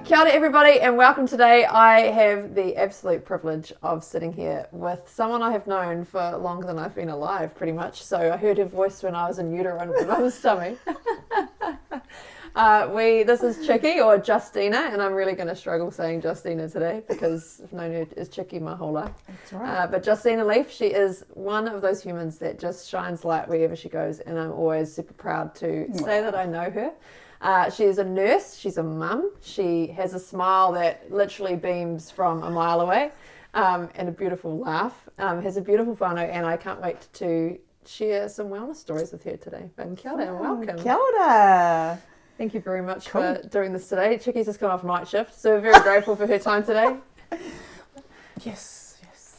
Kia ora everybody and welcome today. I have the absolute privilege of sitting here with someone I have known for longer than I've been alive, pretty much. So I heard her voice when I was in utero in my mum's stomach. This is Chickee, or Justeena, and I'm really going to struggle saying Justeena today because I've known her as Chickee my whole life. That's right. But Justeena Leaf, she is one of those humans that just shines light wherever she goes, and I'm always super proud to say that I know her. She is a nurse, she's a mum, she has a smile that literally beams from a mile away, and a beautiful laugh, has a beautiful whānau, and I can't wait to share some wellness stories with her today. But kia ora and welcome. Kia ora. Thank you very much for doing this today. Chickee's just come off night shift, so we're very grateful for her time today. Yes.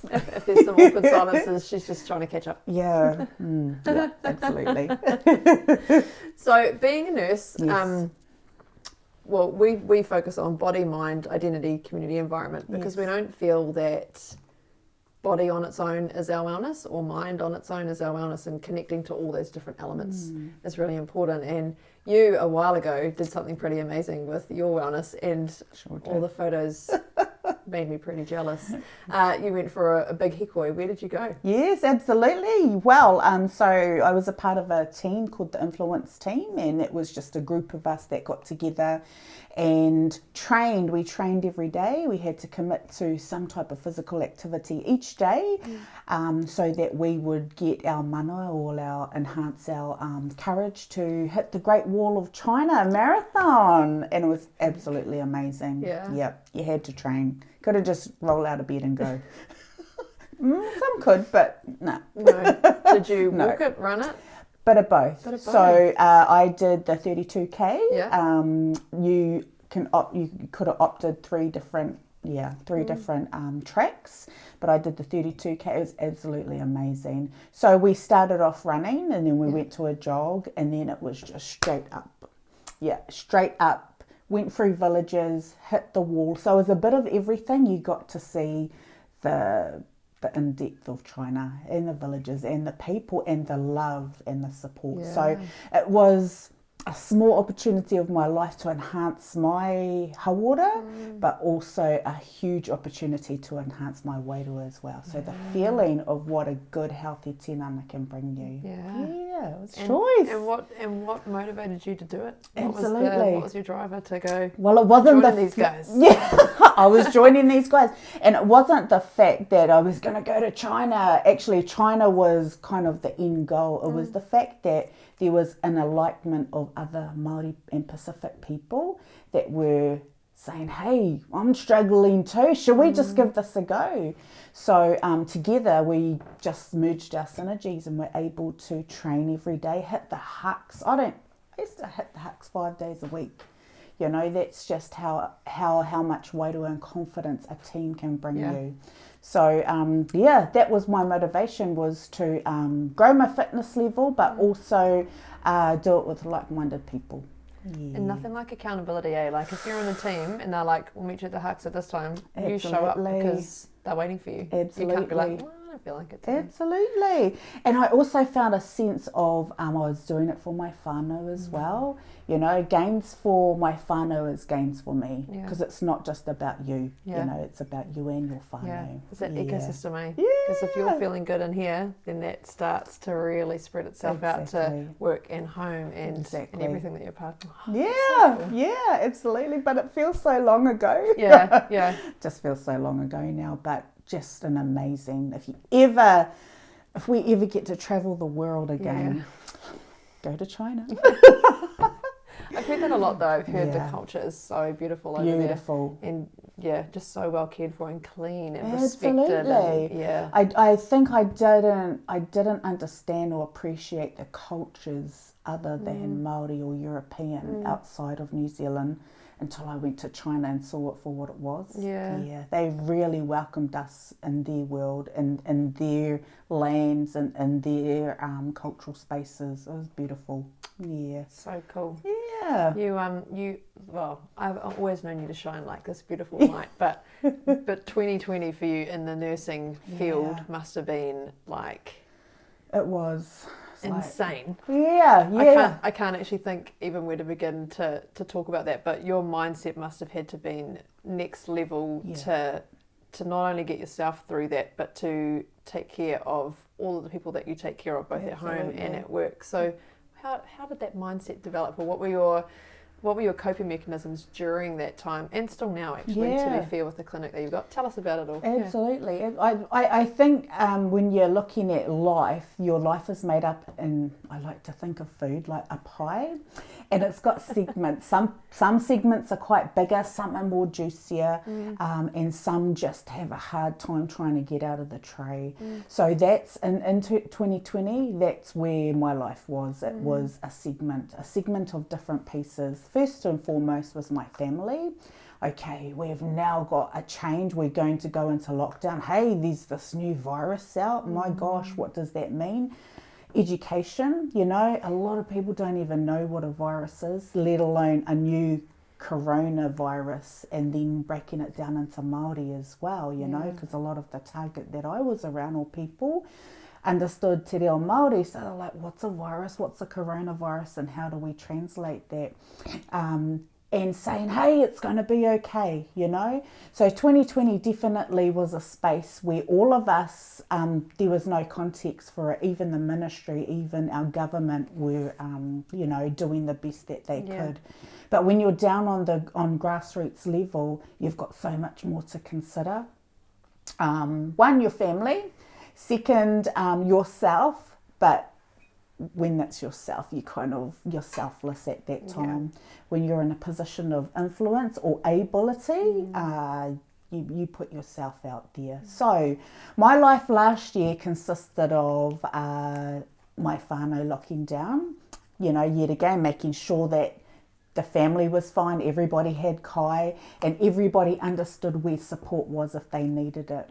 If there's some awkward silences, she's just trying to catch up. Yeah, yeah, absolutely. So being a nurse, Yes. well, we focus on body, mind, identity, community, environment, because we don't feel that body on its own is our wellness or mind on its own is our wellness, and connecting to all those different elements is really important. And you, a while ago, did something pretty amazing with your wellness, and all the photos made me pretty jealous. You went for a big hikoi. Where did you go? Yes, absolutely. Well, so I was a part of a team called the Influence Team, and it was just a group of us that got together and trained. We trained every day. We had to commit to some type of physical activity each day, so that we would get our mana, or enhance our courage to hit the Great Wall of China marathon. And it was absolutely amazing. Yeah. Yep, you had to train. Could have just roll out of bed and go. Some could, but no. No. Did you walk it, run it? Bit of both. So I did the 32k. Yeah. You could have opted three different tracks, but I did the 32k. It was absolutely amazing. So we started off running, and then we went to a jog, and then it was just straight up. Yeah, straight up. Went through villages, hit the wall. So it was a bit of everything. You got to see the in-depth of China, and the villages, and the people, and the love, and the support. Yeah. So it was a small opportunity of my life to enhance my hawara, but also a huge opportunity to enhance my wairua as well. So the feeling of what a good, healthy tinana can bring you. Yeah, it was choice. And what motivated you to do it? Absolutely. What was your driver to go? Well, it wasn't these guys. Yeah, I was joining these guys, and it wasn't the fact that I was going to go to China. Actually, China was kind of the end goal. It was the fact that there was an enlightenment of other Māori and Pacific people that were saying, hey, I'm struggling too. Should we just give this a go? So together we just merged our synergies, and we're able to train every day, hit the hucks. I used to hit the hucks 5 days a week. You know, that's just how much wairua and confidence a team can bring you. So, that was my motivation, was to grow my fitness level, but also do it with like-minded people. Yeah. And nothing like accountability, eh? Like if you're in a team and they're like, we'll meet you at the hucks at this time, you show up because they're waiting for you. Absolutely. You can't be like, well, I don't feel like it today. Absolutely. And I also found a sense of, I was doing it for my whānau as well. You know, gains for my whānau is gains for me, because it's not just about you. You know, it's about you and your whānau. Yeah, it's that ecosystem, eh? Yeah. Because if you're feeling good in here, then that starts to really spread itself out to work and home and everything that you're part of. Oh, yeah, absolutely. But it feels so long ago. Yeah. Just feels so long ago now, but just an amazing, if we ever get to travel the world again, go to China. I've heard that a lot though. I've heard the culture is so beautiful over there. And just so well cared for and clean and respected. And, I think I didn't understand or appreciate the cultures other than Māori or European outside of New Zealand until I went to China and saw it for what it was. Yeah. They really welcomed us in their world and in their lands and in their cultural spaces. It was beautiful. Yeah. So cool. Yeah. Well, I've always known you to shine like this beautiful light, but 2020 for you in the nursing field must have been like... It was insane. I can't actually think even where to begin to talk about that, but your mindset must have had to been next level to not only get yourself through that, but to take care of all of the people that you take care of, both at home and at work. So how did that mindset develop, or what were your coping mechanisms during that time, and still now, actually, to be fair, with the clinic that you've got? Tell us about it all. Absolutely. I think when you're looking at life, your life is made up in, I like to think of food like a pie, and it's got segments. Some segments are quite bigger, some are more juicier, and some just have a hard time trying to get out of the tray. So that's into 2020, that's where my life was. It was a segment of different pieces. First and foremost was my family. Okay, we've now got a change. We're going to go into lockdown. Hey, there's this new virus out. My gosh, what does that mean? Education, a lot of people don't even know what a virus is, let alone a new coronavirus, and then breaking it down into Māori as well, because a lot of the target that I was around, or people, understood te reo Māori, so they're like, what's a virus, what's a coronavirus, and how do we translate that? And saying, hey, it's going to be okay, So 2020 definitely was a space where all of us, there was no context for it. Even the ministry, even our government were, doing the best that they could. But when you're down on grassroots level, you've got so much more to consider. One, your family. Second, yourself. But when that's yourself, you're selfless at that time. When you're in a position of influence or ability, you put yourself out there. So my life last year consisted of my whānau locking down, yet again making sure that the family was fine, everybody had kai, and everybody understood where support was if they needed it.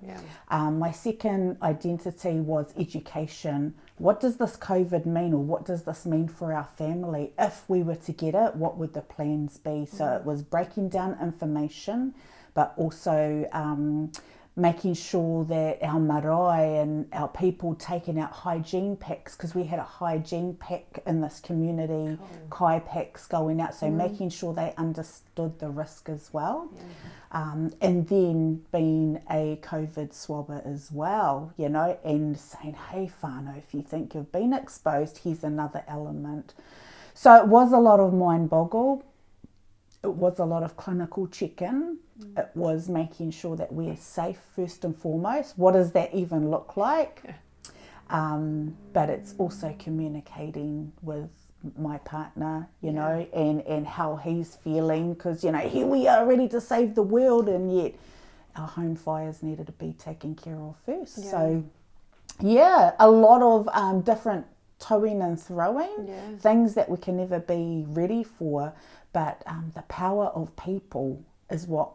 My second identity was education. What does this COVID mean, or what does this mean for our family? If we were to get it, what would the plans be? So it was breaking down information, but also making sure that our marae and our people taking out hygiene packs, because we had a hygiene pack in this community, kai packs going out, so making sure they understood the risk as well. And then being a COVID swabber as well, and saying, hey whānau, if you think you've been exposed, here's another element. So it was a lot of mind boggle. It was a lot of clinical check-in. It was making sure that we're safe first and foremost. What does that even look like? But it's also communicating with my partner, and how he's feeling, because, here we are ready to save the world, and yet our home fires needed to be taken care of first. So, a lot of different toing and throwing, things that we can never be ready for. But the power of people is what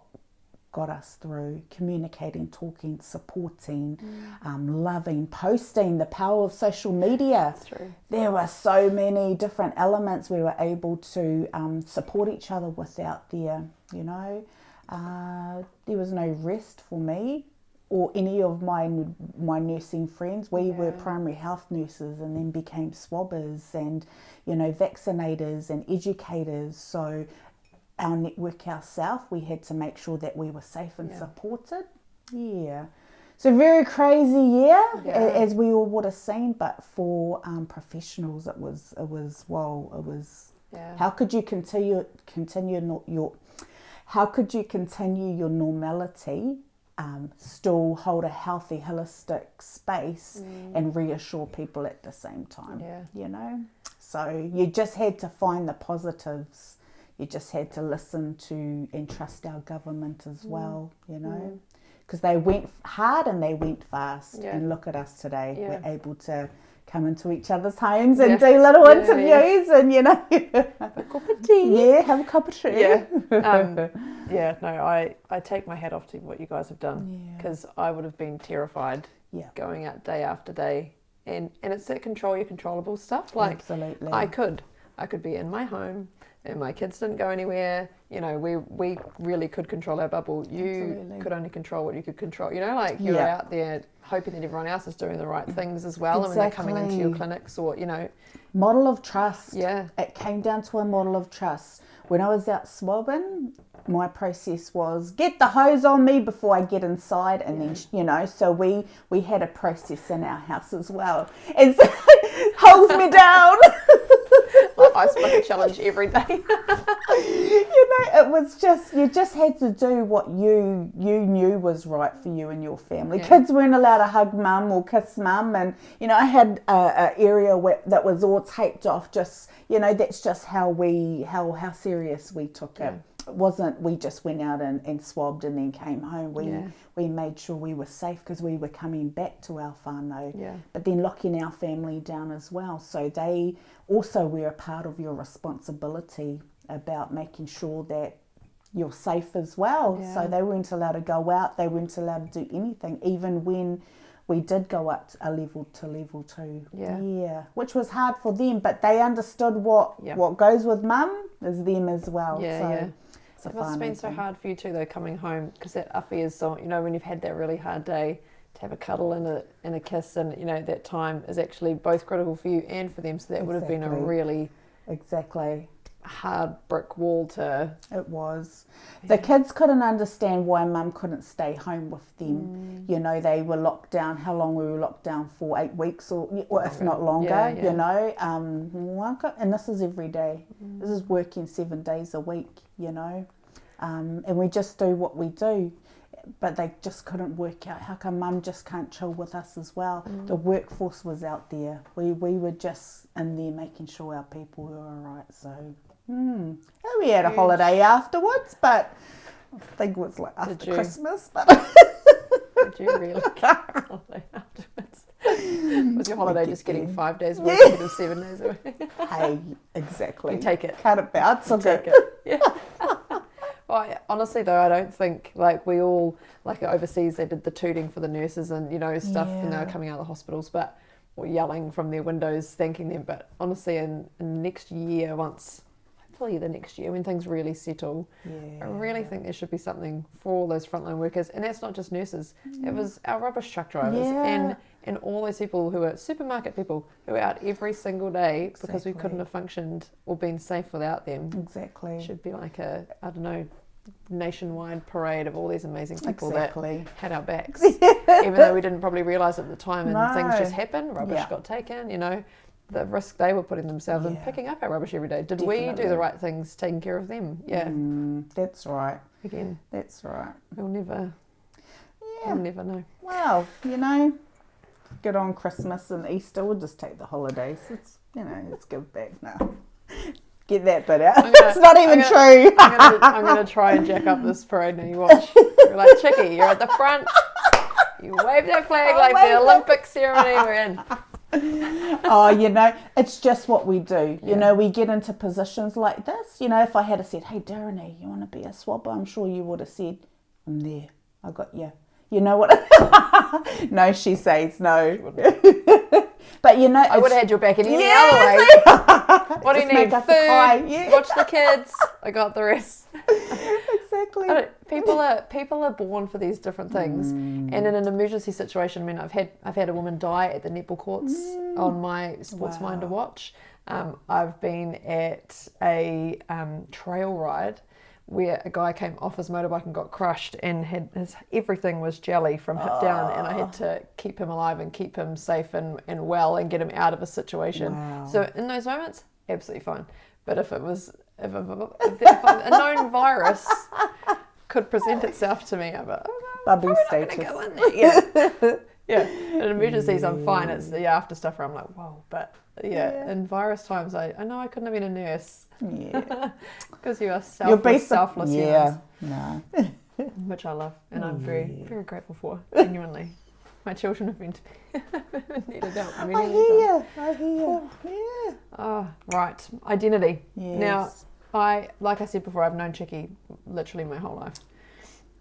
got us through. Communicating, talking, supporting, loving, posting, the power of social media. That's true. There were so many different elements we were able to support each other without there, there was no rest for me or any of my nursing friends. We were primary health nurses and then became swabbers and, vaccinators and educators. So our network ourselves, we had to make sure that we were safe and supported. So very crazy year, as we all would have seen, but for professionals it was how could you continue your normality, still hold a healthy holistic space and reassure people at the same time, So you just had to find the positives. You just had to listen to and trust our government as well, because they went hard and they went fast. And look at us today. We're able to come into each other's homes and do little interviews and, have a cup of tea. Have a cup of tea. I take my hat off to what you guys have done, because I would have been terrified going out day after day. And it's that control your controllable stuff. Like, absolutely. I could be in my home and my kids didn't go anywhere. You know, we really could control our bubble. You Absolutely. could only control what you could control. You know, like you're out there hoping that everyone else is doing the right things as well, and when they're coming into your clinics, or you know, model of trust. Yeah, it came down to a model of trust. When I was out swabbing, my process was get the hose on me before I get inside, and then you know, so we had a process in our house as well, and so holds me down. like ice bucket challenge every day. You know, it was just, you just had to do what you knew was right for you and your family. Kids weren't allowed to hug mum or kiss mum, and you know, I had a area that was all taped off. Just, you know, that's just how serious we took it. It wasn't we just went out and swabbed and then came home. We made sure we were safe because we were coming back to our whānau, but then locking our family down as well. So they also were a part of your responsibility about making sure that you're safe as well. So they weren't allowed to go out, they weren't allowed to do anything, even when we did go up a level to level 2. Which was hard for them, but they understood what goes with mum is them as well. It must have been so hard for you too, though, coming home, because that awhi is so, you know, when you've had that really hard day, to have a cuddle and a kiss, and you know, that time is actually both critical for you and for them. So that would have been a really hard brick wall to. It was. The kids couldn't understand why mum couldn't stay home with them. You know, they were locked down. How long we were locked down for? 8 weeks, or if not longer. You know, and this is every day. This is working 7 days a week. You know, and we just do what we do. But they just couldn't work out how come mum just can't chill with us as well. The workforce was out there. We were just in there making sure our people were all right. So we had a holiday afterwards, but I think it was like after Christmas. But did you really get a holiday afterwards? Was your holiday just getting 5 days a week instead of 7 days a week? Hey, exactly. You take it. Cut it out. So take it. Well, honestly though, I don't think, like, we all, like overseas they did the tooting for the nurses and, you know, stuff, and they were coming out of the hospitals, or yelling from their windows thanking them. But honestly, in next year, hopefully the next year when things really settle, I really think there should be something for all those frontline workers. And that's not just nurses, it was our rubbish truck drivers and all those people who are supermarket people who are out every single day because we couldn't have functioned or been safe without them. Exactly. It should be like a, I don't know, nationwide parade of all these amazing people that had our backs, even though we didn't probably realise at the time, and things just happened, rubbish got taken, you know, the risk they were putting themselves in picking up our rubbish every day. Did we do the right things taking care of them? That's right. Again, that's right. We'll never know. Well, you know, good on Christmas and Easter, we'll just take the holidays. It's, you know, let's give back now. Get that bit out. It's not even true. I'm going to try and jack up this parade now. You watch. You're like, Chickee, you're at the front. You wave that flag like the Olympic ceremony we're in. Oh, you know, it's just what we do. You know, we get into positions like this. You know, if I had said, hey, Darren, you want to be a swabber? I'm sure you would have said, I'm there. I got you. You know what? No, she says no. But you know, I would have had your back in any other way. What do you need? Food. Watch the kids. I got the rest. Exactly. People are born for these different things, and in an emergency situation, I mean, I've had a woman die at the netball courts on my sports mind to watch. I've been at a trail ride where a guy came off his motorbike and got crushed and had everything was jelly from hip down, and I had to keep him alive and keep him safe and well and get him out of a situation. So in those moments, absolutely fine. But if a known virus could present itself to me, I'm like, bubble status. Go in there. Yeah. In emergencies, I'm fine. It's the after stuff where I'm like, whoa. But in virus times, I know I couldn't have been a nurse. Yeah. Because you are selfless humans. No. Which I love, and I'm very, very grateful for, genuinely. My children have been needed help. I hear you. Yeah. Oh, right. Identity. Yes. Now, like I said before, I've known Chickee literally my whole life.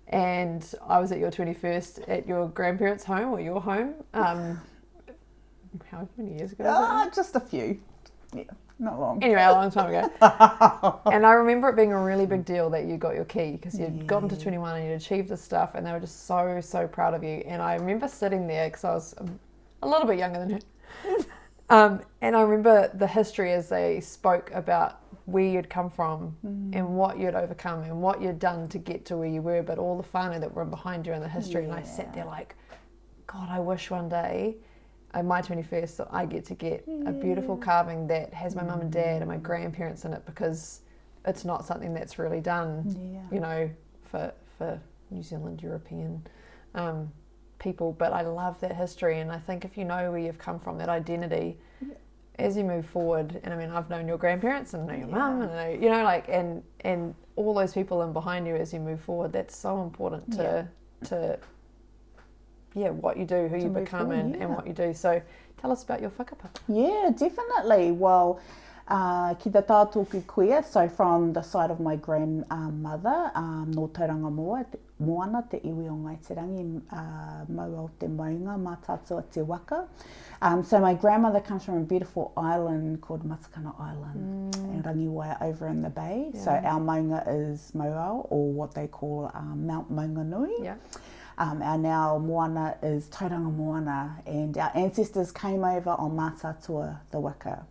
And I was at your 21st at your grandparents' home or your home. How many years ago? Just a few. Not long. Anyway, a long time ago. And I remember it being a really big deal that you got your key because you'd gotten to 21 and you'd achieved this stuff, and they were just so, so proud of you. And I remember sitting there because I was a little bit younger than her. And I remember the history as they spoke about where you'd come from and what you'd overcome and what you'd done to get to where you were, but all the whānau that were behind you in the history. And I sat there like, God, I wish one day on my 21st that I get to get a beautiful carving that has my mum and dad and my grandparents in it, because it's not something that's really done, you know, for New Zealand, European people. But I love that history, and I think if you know where you've come from, that identity, as you move forward, and I mean, I've known your grandparents and I know your mum, and I know, you know, like, and all those people in behind you as you move forward, that's so important to what you do, who you become, and what you do. So tell us about your whakapapa. Yeah, definitely. Well, ki te tātoku kuia, so from the side of my grandmother, no tauranga moana, te iwi o Ngai te rangi, mau o te maunga, mā tātua te waka. So my grandmother comes from a beautiful island called Matakana Island, in Rangi over in the bay. So our maunga is Mauao, or what they call Mount Maunganui. Yeah. Our now moana is Tauranga Moana, and our ancestors came over on Mātātua, the waka.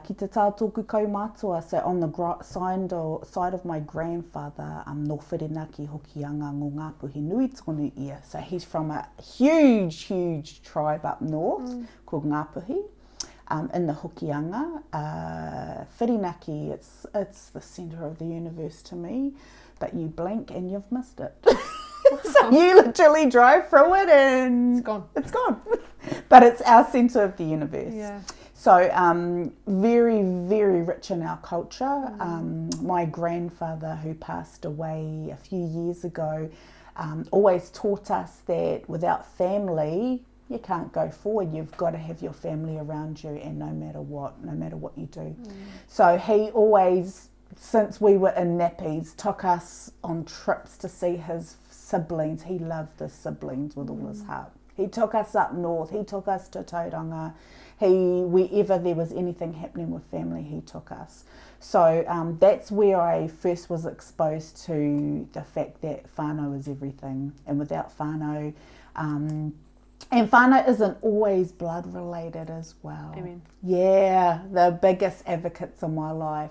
Ki te tātoku kaumātua, so on the side of my grandfather, no whirinaki hokianga Ko Ngapuhi nui tonu ia. So he's from a huge tribe up north called Ngapuhi. In the hokianga, whirinaki, it's the centre of the universe to me, but you blink and you've missed it. So you literally drive through it and it's gone. But it's our centre of the universe. Yeah. So very, very rich in our culture. My grandfather, who passed away a few years ago, always taught us that without family, you can't go forward. You've got to have your family around you, and no matter what you do. So he always, since we were in nappies, took us on trips to see his siblings. He loved his siblings with all his heart. He took us up north. He took us to Tauranga. Wherever there was anything happening with family, he took us. So that's where I first was exposed to the fact that whānau is everything. And without whānau, and whānau isn't always blood related as well. Amen. Yeah, the biggest advocates in my life,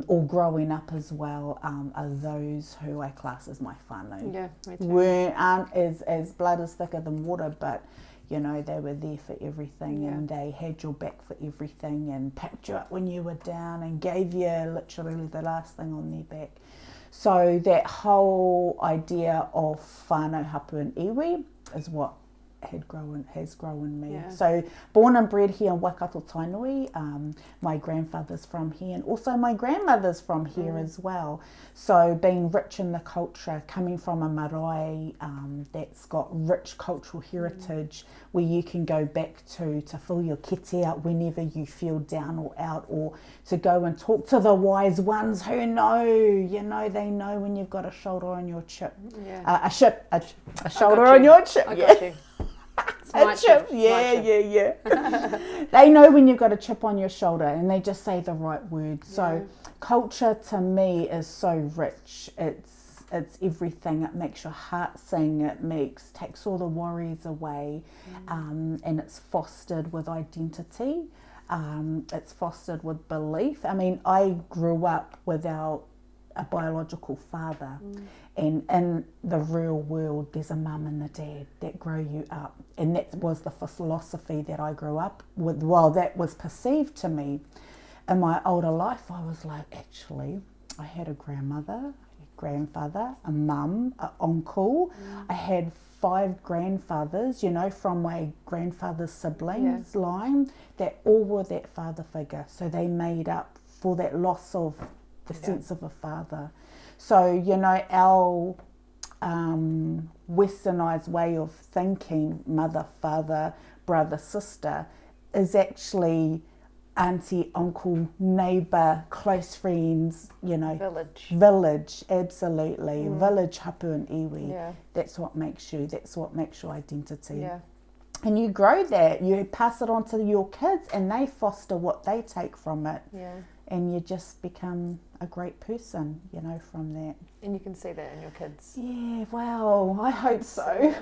or growing up as well, are those who I class as my whānau. Yeah, me too. Aren't as blood is thicker than water, but you know, they were there for everything, and they had your back for everything, and picked you up when you were down, and gave you literally the last thing on their back. So that whole idea of whānau hapu and iwi is what has grown me. So born and bred here in Waikato Tainui, my grandfather's from here, and also my grandmother's from here as well. So being rich in the culture, coming from a marae that's got rich cultural heritage, where you can go back to fill your kete out whenever you feel down or out, or to go and talk to the wise ones who know, you know, they know when you've got a shoulder on your chip. A shoulder on your chip. I got you. A chip, yeah. They know when you've got a chip on your shoulder, and they just say the right word. So culture to me is so rich. It's everything. It makes your heart sing. It takes all the worries away, and it's fostered with identity. It's fostered with belief. I mean, I grew up without a biological father, and in the real world there's a mum and a dad that grow you up, and that was the philosophy that I grew up with. While that was perceived to me in my older life, I was like, actually I had a grandmother, a grandfather, a mum, an uncle. I had 5 grandfathers, you know, from my grandfather's siblings line, that all were that father figure, so they made up for that loss of the sense of a father. So, you know, our westernized way of thinking, mother, father, brother, sister, is actually auntie, uncle, neighbour, close friends, you know. Village, absolutely. Village, hapu and iwi. That's what makes you, that's what makes your identity. And you grow that, you pass it on to your kids, and they foster what they take from it. Yeah. And you just become a great person, you know, from that. And you can see that in your kids. Yeah, well, I hope so.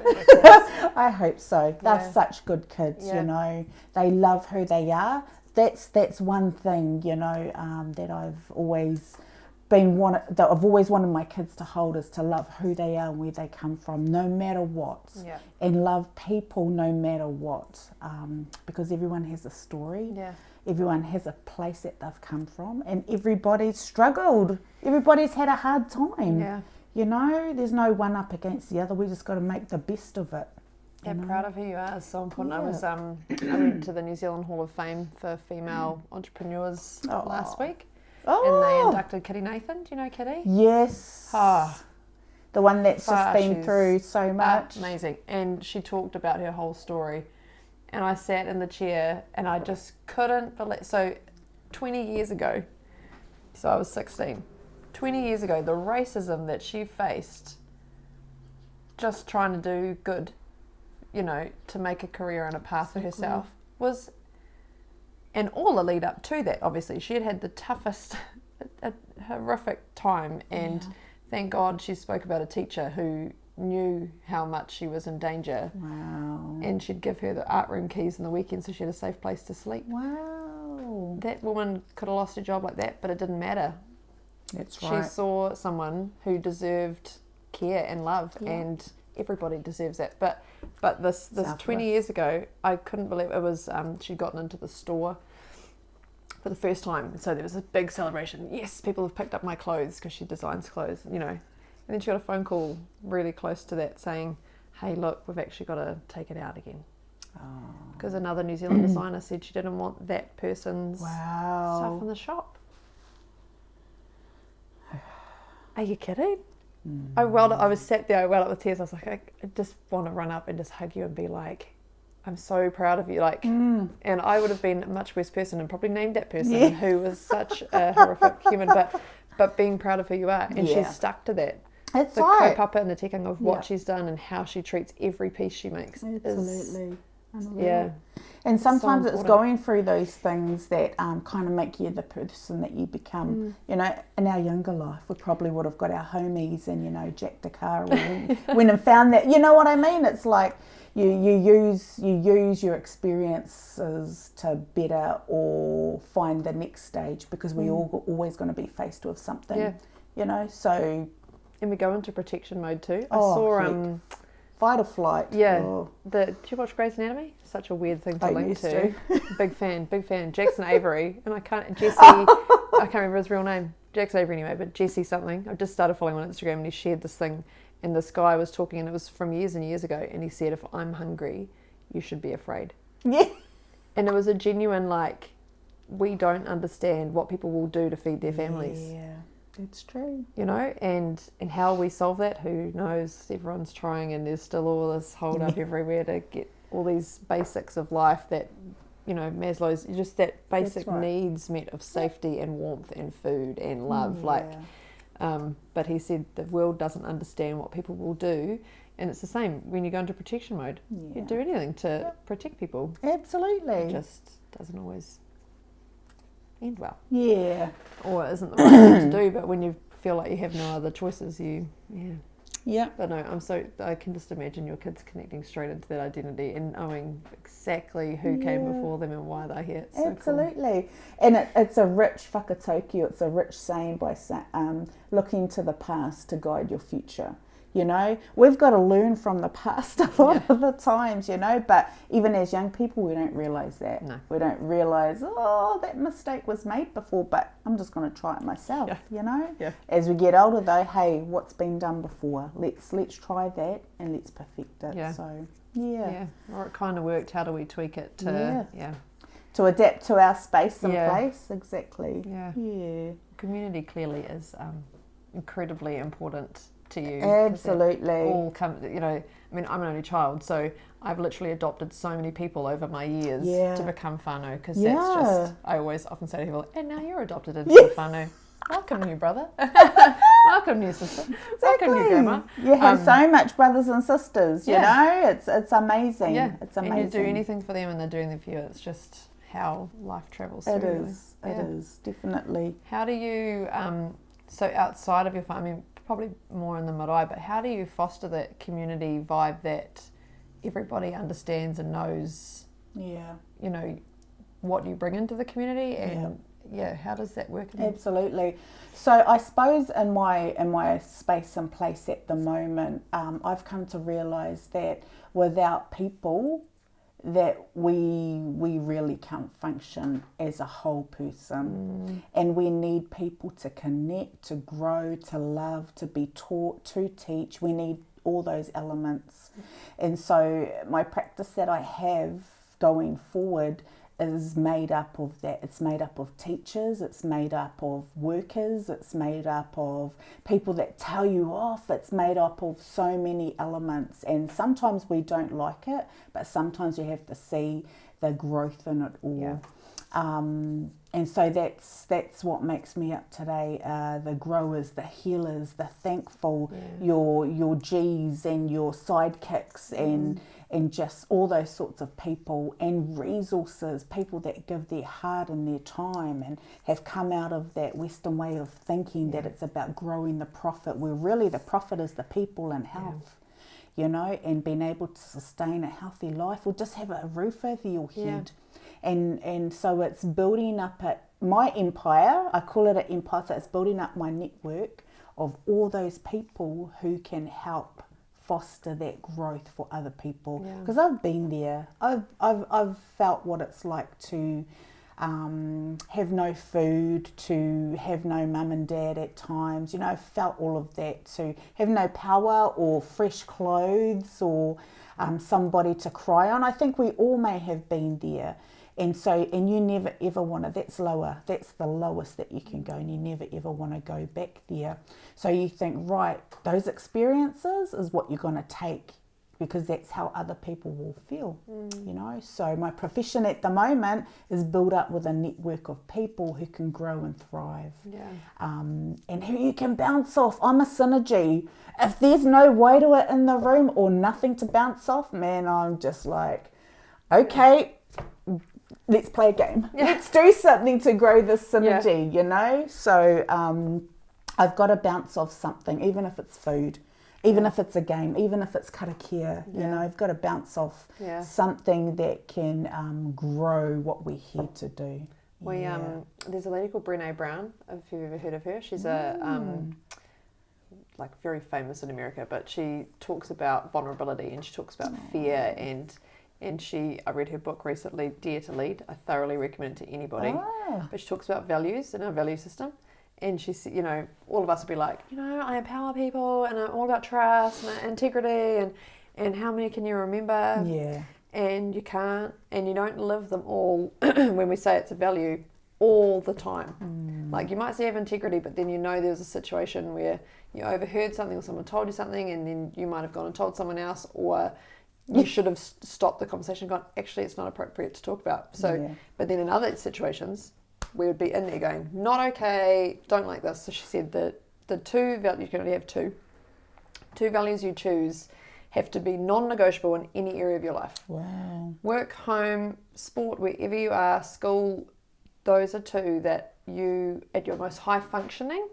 I hope so. Yeah. They're such good kids, Yeah. you know. They love who they are. That's one thing, you know, that I've always wanted my kids to hold, is to love who they are and where they come from, no matter what. Yeah. And love people no matter what, because everyone has a story. Yeah. Everyone has a place that they've come from, and everybody's struggled. Everybody's had a hard time. Yeah. You know, there's no one up against the other. We just got to make the best of it. Yeah, you know? proud of who you are is so important. Yeah. I went to the New Zealand Hall of Fame for female entrepreneurs last week, and they Oh, inducted Kitty Nathan. Do you know Kitty? yes. Ah, The one that's just been she's through so much. amazing. And she talked about her whole story, and I sat in the chair and I just couldn't believe. So 20 years ago, so I was 16, 20 years ago, the racism that she faced just trying to do good, you know, to make a career and a path for herself was, and all the lead up to that, obviously she had the toughest, a horrific time, and thank God she spoke about a teacher who knew how much she was in danger. Wow. And she'd give her the art room keys in the weekend so she had a safe place to sleep. Wow. That woman could have lost her job like that, but it didn't matter. That's She right. saw someone who deserved care and love, and everybody deserves that. But this 20 years ago, I couldn't believe it was. She'd gotten into the store for the first time, and so there was a big celebration. Yes, people have picked up my clothes, because she designs clothes, you know. And then she got a phone call really close to that saying, "Hey, look, we've actually got to take it out again." Because another New Zealand designer said she didn't want that person's stuff in the shop. Are you kidding? I was sat there, I welled up with tears. I was like, I just want to run up and just hug you and be like, I'm so proud of you. Like, and I would have been a much worse person and probably named that person who was such a horrific human, but being proud of who you are. And she's stuck to that. That's the right. kaupapa and the tikanga of what she's done and how she treats every piece she makes. Absolutely. Yeah. And sometimes So it's important. going through those things that kind of make you the person that you become. You know, in our younger life, we probably would have got our homies and, you know, jacked the car and went and found that. You know what I mean? It's like you use your experiences to better or find the next stage, because we all always going to be faced with something. Yeah. You know, so And we go into protection mode too. I Oh, saw heck. Fight or flight. Yeah. Oh. Do you watch Grey's Anatomy? Such a weird thing to I link used to. to. Big fan. Jackson Avery. And I can't remember his real name. Jackson Avery anyway, but Jesse something. I just started following him on Instagram, and he shared this thing, and this guy was talking, and it was from years and years ago, and he said, if I'm hungry, you should be afraid. Yeah. And it was a genuine, like, we don't understand what people will do to feed their families. Yeah, it's true. You know, and how we solve that, who knows? Everyone's trying, and there's still all this hold up everywhere to get all these basics of life that, you know, Maslow's, just that basic needs met of safety and warmth and food and love. But he said the world doesn't understand what people will do, and it's the same when you go into protection mode. You do anything to protect people. Absolutely. It just doesn't always end well. Yeah. Or it isn't the right thing to do, but when you feel like you have no other choices, Yeah. But no, I can just imagine your kids connecting straight into that identity and knowing exactly who came before them and why they're here. It's so Absolutely. And it's a rich whakatokio, it's a rich saying by looking to the past to guide your future. You know, we've got to learn from the past a lot of the times, you know, but even as young people, we don't realise that. No. We don't realise, that mistake was made before, but I'm just going to try it myself, you know. Yeah. As we get older though, hey, what's been done before? Let's try that and let's perfect it. Yeah. So, Yeah. Or it kind of worked. How do we tweak it to, to adapt to our space and place. Exactly. Yeah. Yeah. Community clearly is incredibly important to you. Absolutely. All come, you know, I mean, I'm an only child, so I've literally adopted so many people over my years to become whanau, because that's just, I always often say to people, and now you're adopted into the whanau. Welcome, new brother. Welcome Welcome, new sister. Welcome, new grandma. You have so much brothers and sisters, you know? It's amazing. Yeah. It's amazing. And you do anything for them and they're doing it for you. It's just how life travels. It through, is. really. It is, definitely. How do you, so outside of your family, I mean, probably more in the marae, but how do you foster that community vibe that everybody understands and knows, you know, what you bring into the community and how does that work? Absolutely. So I suppose in my space and place at the moment, I've come to realise that without people, that we really can't function as a whole person, and we need people to connect, to grow, to love, to be taught, to teach. We need all those elements, and so my practice that I have going forward is made up of that. It's made up of teachers, it's made up of workers, it's made up of people that tell you off, it's made up of so many elements, and sometimes we don't like it, but sometimes you have to see the growth in it all. And so that's what makes me up today. The growers, the healers, the thankful, your G's and your sidekicks and just all those sorts of people and resources, people that give their heart and their time and have come out of that Western way of thinking that it's about growing the profit, where really the profit is the people and health, you know, and being able to sustain a healthy life or just have a roof over your head. And so it's building up my empire, I call it an empire, so it's building up my network of all those people who can help foster that growth for other people, because I've been there. I've felt what it's like to have no food, to have no mum and dad at times, you know. I've felt all of that, to have no power or fresh clothes or somebody to cry on. I think we all may have been there. And so, and you never ever want to, that's the lowest that you can go, and you never ever want to go back there. So you think, right, those experiences is what you're going to take, because that's how other people will feel, you know. So my profession at the moment is built up with a network of people who can grow and thrive, and who you can bounce off. I'm a synergy. If there's no way to it in the room or nothing to bounce off, man, I'm just like, okay, let's play a game. Let's do something to grow this synergy, you know. So I've got to bounce off something, even if it's food, even if it's a game, even if it's karakia, you know. I've got to bounce off something that can grow what we're here to do. There's a lady called Brené Brown, if you've ever heard of her. She's like very famous in America, but she talks about vulnerability and she talks about fear and I read her book recently, Dare to Lead. I thoroughly recommend it to anybody. But she talks about values and our value system. And she said, you know, all of us would be like, you know, I empower people and I'm all about trust and integrity and how many can you remember? Yeah. And you can't, and you don't live them all when we say it's a value all the time. Like you might say you have integrity, but then you know there's a situation where you overheard something or someone told you something and then you might have gone and told someone else, or you should have stopped the conversation and gone, actually, it's not appropriate to talk about. So, but then in other situations, we would be in there going, not okay, don't like this. So she said that the two values, you can only have two values you choose have to be non-negotiable in any area of your life. Wow. Work, home, sport, wherever you are, school, those are two that you, at your most high functioning,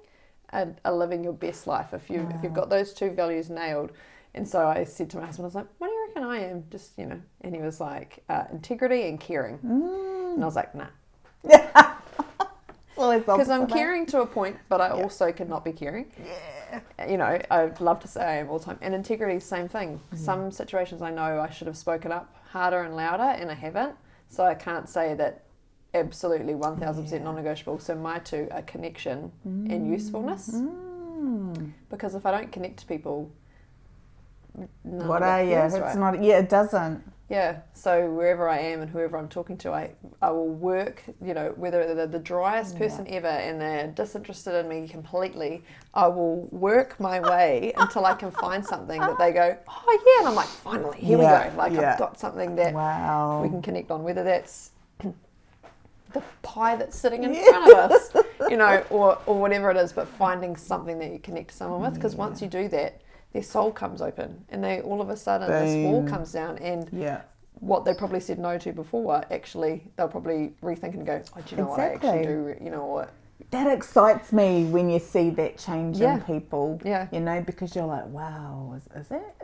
are living your best life. If you've got those two values nailed. And so I said to my husband, I was like, what do you reckon I am? Just, you know, and he was like, integrity and caring. And I was like, nah. Because I'm caring to a point, but I also cannot be caring. You know, I'd love to say I am all the time. And integrity is the same thing. Some situations I know I should have spoken up harder and louder, and I haven't. So I can't say that absolutely 1,000% non-negotiable. So my two are connection and usefulness. Because if I don't connect to people, what are you? It's right. Not. Yeah, it doesn't. Yeah. So wherever I am and whoever I'm talking to, I will work. You know, whether they're the driest person ever and they're disinterested in me completely, I will work my way until I can find something that they go, oh yeah, and I'm like, finally, here we go. Like I've got something that we can connect on. Whether that's the pie that's sitting in front of us, you know, or whatever it is, but finding something that you connect to someone with, because once you do that, their soul comes open, and they all of a sudden this wall comes down, and what they probably said no to before, actually they'll probably rethink and go, oh, do you know what, I actually do, you know what. That excites me when you see that change in people, you know, because you're like, wow, is that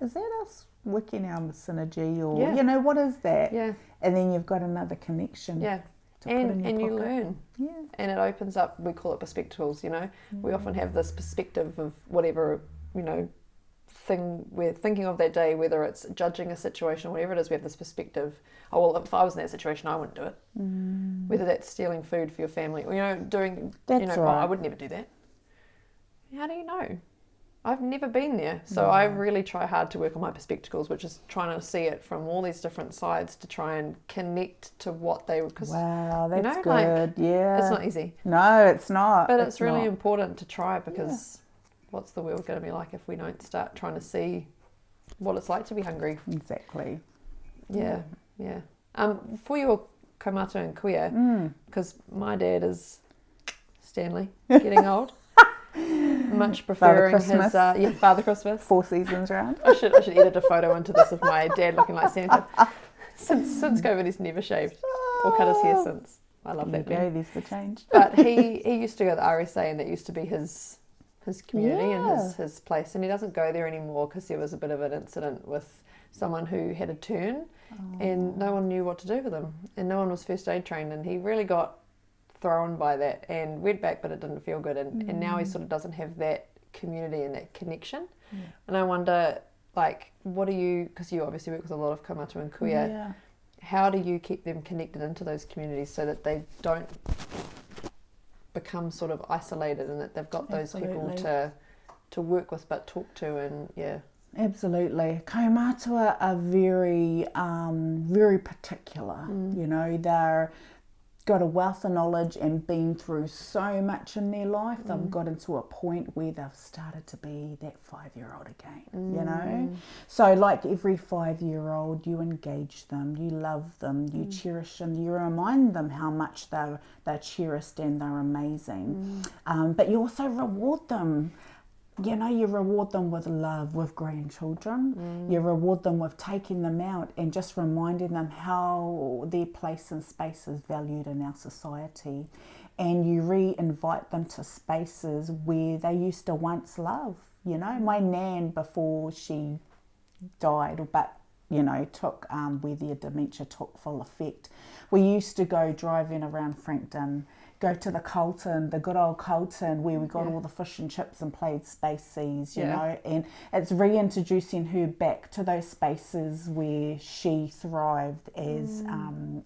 us working our synergy, or, you know, what is that? Yeah. And then you've got another connection. Yeah. And you learn. Yeah. And it opens up, we call it perspectives, you know. We often have this perspective of whatever, you know, thing we're thinking of that day, whether it's judging a situation or whatever it is, we have this perspective, oh, well, if I was in that situation, I wouldn't do it. Whether that's stealing food for your family, or, you know, doing, you know, oh, I would never do that. How do you know? I've never been there. So I really try hard to work on my perspectives, which is trying to see it from all these different sides to try and connect to what they were. Wow, that's, you know, good. Like, yeah. It's not easy. No, it's not. But it's really important to try, because what's the world going to be like if we don't start trying to see what it's like to be hungry? Exactly. Yeah. For your kaumātua and queer, because my dad is Stanley, getting old. Much preferring his Father Christmas. 4 seasons round. I should edit a photo into this of my dad looking like Santa. Since COVID, he's never shaved or cut his hair since. I love that. There's the change. But he used to go to the RSA, and that used to be his community and his place, and he doesn't go there anymore because there was a bit of an incident with someone who had a turn, and no one knew what to do with him, and no one was first aid trained, and he really got thrown by that and went back, but it didn't feel good, and now he sort of doesn't have that community and that connection. And I wonder, like, what do you, because you obviously work with a lot of kaumātua and queer, how do you keep them connected into those communities so that they don't become sort of isolated, and that they've got those people to work with but talk to? And Absolutely. Kaumātua are very, very particular. You know, they're got a wealth of knowledge and been through so much in their life. They've gotten to a point where they've started to be that 5-year-old again, you know. So like every 5-year-old, you engage them, you love them, you cherish them, you remind them how much they're cherished and they're amazing. But you also reward them. You know, you reward them with love, with grandchildren. You reward them with taking them out and just reminding them how their place and space is valued in our society. And you re-invite them to spaces where they used to once love. You know, my nan, before she died, but, you know, took where their dementia took full effect, we used to go driving around Frankton, go to the Carlton, the good old Carlton, where we got all the fish and chips and played spaceys, you know, and it's reintroducing her back to those spaces where she thrived as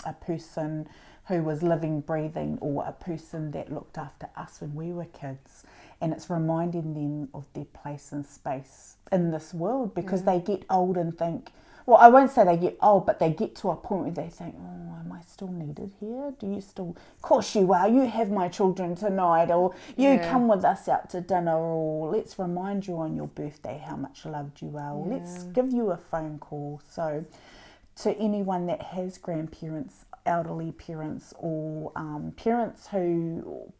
a person who was living, breathing, or a person that looked after us when we were kids. And it's reminding them of their place and space in this world, because they get old and think, well, I won't say they get old, but they get to a point where they think, oh, am I still needed here? Do you still... Of course you are. You have my children tonight, or you come with us out to dinner, or let's remind you on your birthday how much loved you are, or let's give you a phone call. So to anyone that has grandparents, elderly parents, or parents who...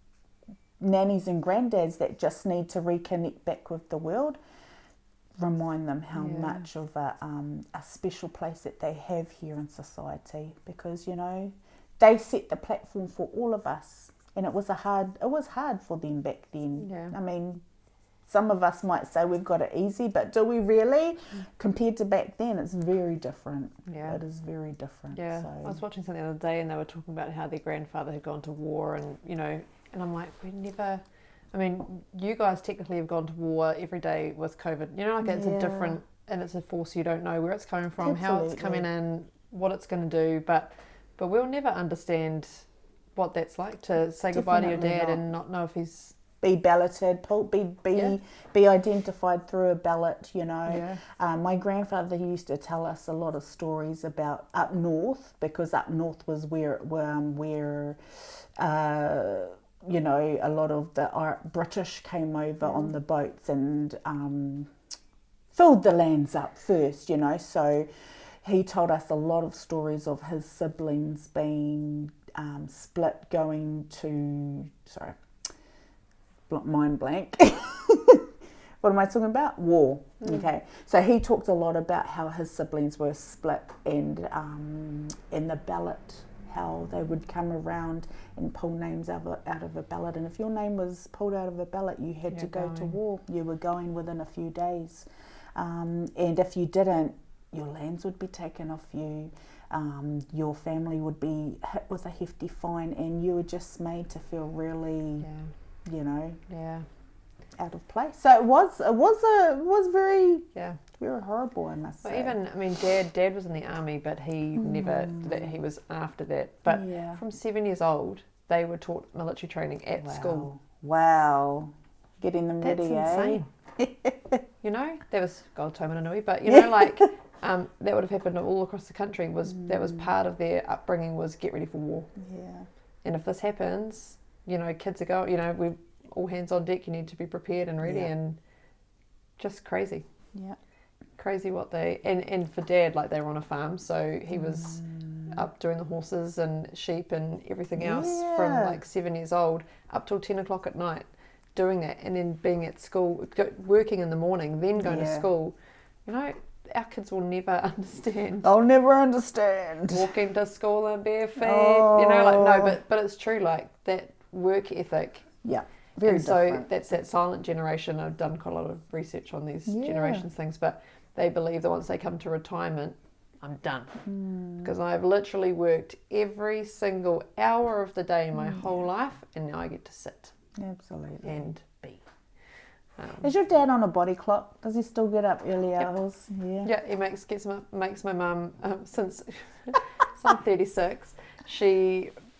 nannies and granddads that just need to reconnect back with the world, remind them how much of a special place that they have here in society, because, you know, they set the platform for all of us, and it was hard for them back then. I mean, some of us might say we've got it easy, but do we really? Compared to back then, it's very different. It is very different. So. I was watching something the other day, and they were talking about how their grandfather had gone to war, and, you know, and I'm like, we never... I mean, you guys technically have gone to war every day with COVID. You know, like it's a different, and it's a force you don't know where it's coming from, how it's coming in, what it's going to do. But we'll never understand what that's like to say goodbye to your dad and not know if he's... Be balloted, be identified through a ballot, you know. My grandfather used to tell us a lot of stories about up north, because up north was where you know, a lot of the British came over on the boats and filled the lands up first, you know. So he told us a lot of stories of his siblings being split, going to, mind blank. What am I talking about? War. Okay. So he talked a lot about how his siblings were split, and in the ballot, how they would come around and pull names out of a ballot. And if your name was pulled out of a ballot, you had to go to war. You were going within a few days. And if you didn't, your lands would be taken off you. Your family would be hit with a hefty fine, and you were just made to feel really, you know, out of place. So it was very very horrible, I must say. Even, I mean, Dad was in the army, but he never. He was after that. But from 7 years old, they were taught military training at school. Wow, getting them That's ready, insane. You know, there was God Tomananui, but you know, like that would have happened all across the country. That was part of their upbringing, was get ready for war. Yeah. And if this happens, you know, kids are going. You know, we all hands on deck. You need to be prepared and ready, and just crazy. Yeah. Crazy what they and for Dad, like, they were on a farm, so he was up doing the horses and sheep and everything else from like 7 years old up till 10 o'clock at night, doing that, and then being at school, working in the morning, then going to school. You know, our kids will never understand. I'll never understand. Walking to school in bare feet. You know, like, no, but it's true, like that work ethic. Yeah. Very different. So that's that silent generation. I've done quite a lot of research on these generations things, but they believe that once they come to retirement, I'm done. Because I've literally worked every single hour of the day my whole life, and now I get to sit. Absolutely. And be. Is your dad on a body clock? Does he still get up early hours? Yeah, he makes my mum, since I'm 36,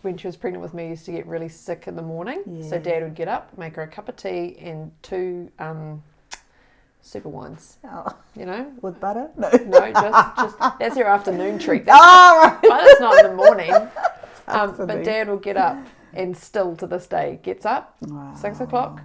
when she was pregnant with me, used to get really sick in the morning. Yeah. So Dad would get up, make her a cup of tea and 2 super wines. Oh. You know? With butter? No, just that's your afternoon treat. Right. But it's not in the morning. But Dad will get up, and still to this day gets up, 6 o'clock,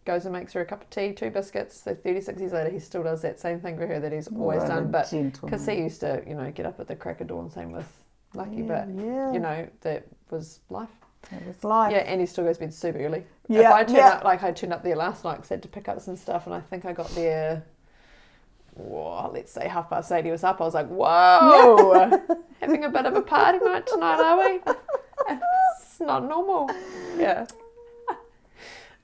goes and makes her a cup of tea, 2 biscuits. So 36 years later, he still does that same thing for her that he's always done. But because he used to, you know, get up at the crack of dawn, same with Lucky, but you know, that was life. It was life. Yeah, and he still goes to bed super early. Yeah, if I turned up, like I turned up there last night because I had to pick up some stuff, and I think I got there, let's say 8:30. He was up. I was like, whoa, having a bit of a party night tonight, are we? It's not normal. Yeah.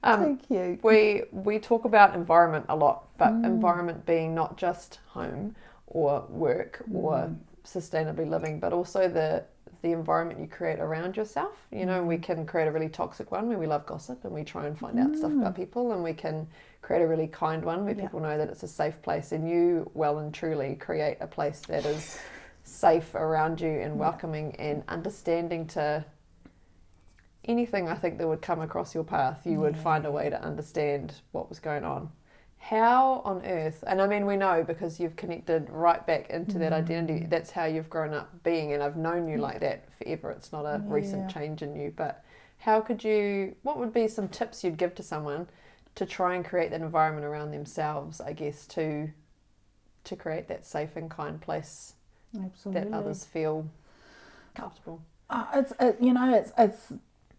Thank you. We talk about environment a lot, but environment being not just home or work or sustainably living, but also the environment you create around yourself. You know, we can create a really toxic one where we love gossip and we try and find out stuff about people, and we can create a really kind one where people know that it's a safe place, and you well and truly create a place that is safe around you and welcoming and understanding to anything I think that would come across your path. You would find a way to understand what was going on. How on earth, and I mean, we know because you've connected right back into that identity, that's how you've grown up being, and I've known you like that forever. It's not a recent change in you, but what would be some tips you'd give to someone to try and create that environment around themselves, I guess, to create that safe and kind place that others feel comfortable?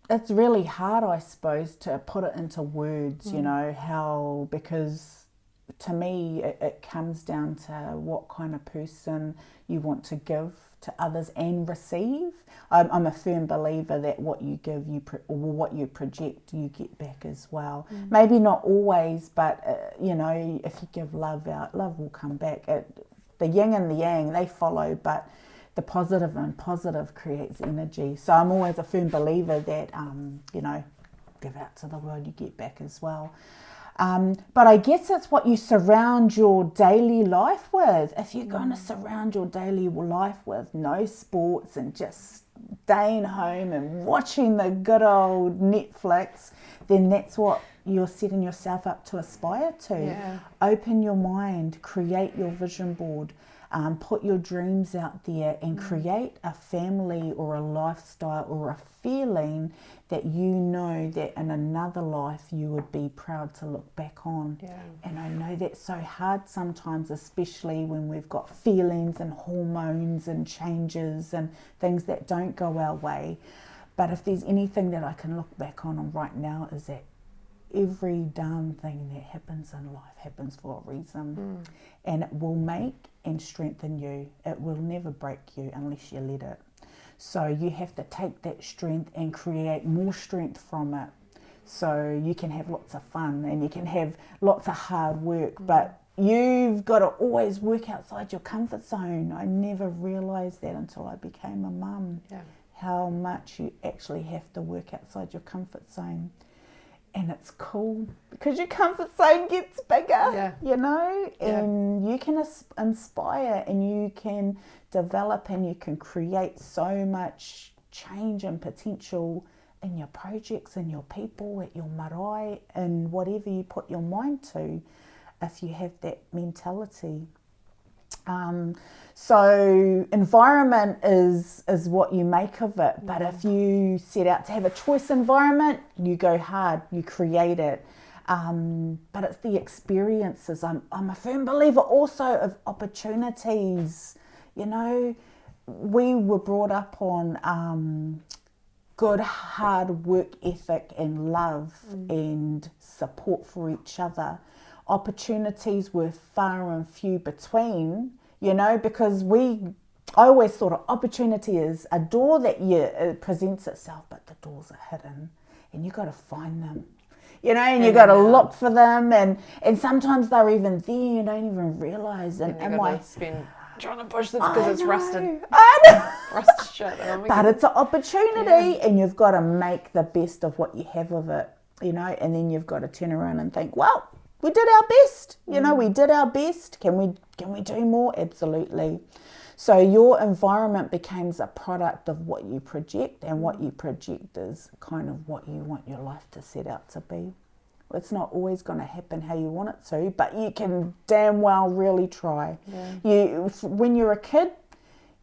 It's really hard, I suppose, to put it into words, you know, because to me it comes down to what kind of person you want to give to others and receive. I'm a firm believer that what you give, or what you project, you get back as well. Maybe not always, but, you know, if you give love out, love will come back. The yin and the yang, they follow, but the positive and positive creates energy. So I'm always a firm believer that, you know, give out to the world, you get back as well. But I guess it's what you surround your daily life with. If you're going to surround your daily life with no sports and just staying home and watching the good old Netflix, then that's what you're setting yourself up to aspire to. Yeah. Open your mind, create your vision board. Put your dreams out there and create a family or a lifestyle or a feeling that you know that in another life you would be proud to look back on. Yeah. And I know that's so hard sometimes, especially when we've got feelings and hormones and changes and things that don't go our way. But if there's anything that I can look back on right now, is that every darn thing that happens in life happens for a reason. And it will make and strengthen you. It will never break you unless you let it. So you have to take that strength and create more strength from it. So you can have lots of fun and you can have lots of hard work, but you've got to always work outside your comfort zone. I never realised that until I became a mum, how much you actually have to work outside your comfort zone. And it's cool because your comfort zone gets bigger, you know, and you can inspire and you can develop and you can create so much change and potential in your projects and your people, at your marae, and whatever you put your mind to, if you have that mentality. So environment is what you make of it, but if you set out to have a choice environment, you go hard, you create it. But it's the experiences. I'm a firm believer also of opportunities. You know, we were brought up on good hard work ethic and love and support for each other. Opportunities were far and few between, you know, because I always thought of opportunity is a door that it presents itself, but the doors are hidden and you got to find them, you know, and you got to look for them, and sometimes they're even there, you don't even realise. And you got to spend trying to push them because it's rusted. I know. Rusted shit. But it's an opportunity and you've got to make the best of what you have of it, you know, and then you've got to turn around and think, well, we did our best, you know, we did our best. Can we do more? Absolutely. So your environment becomes a product of what you project, and what you project is kind of what you want your life to set out to be. It's not always going to happen how you want it to, but you can damn well really try. When you're a kid,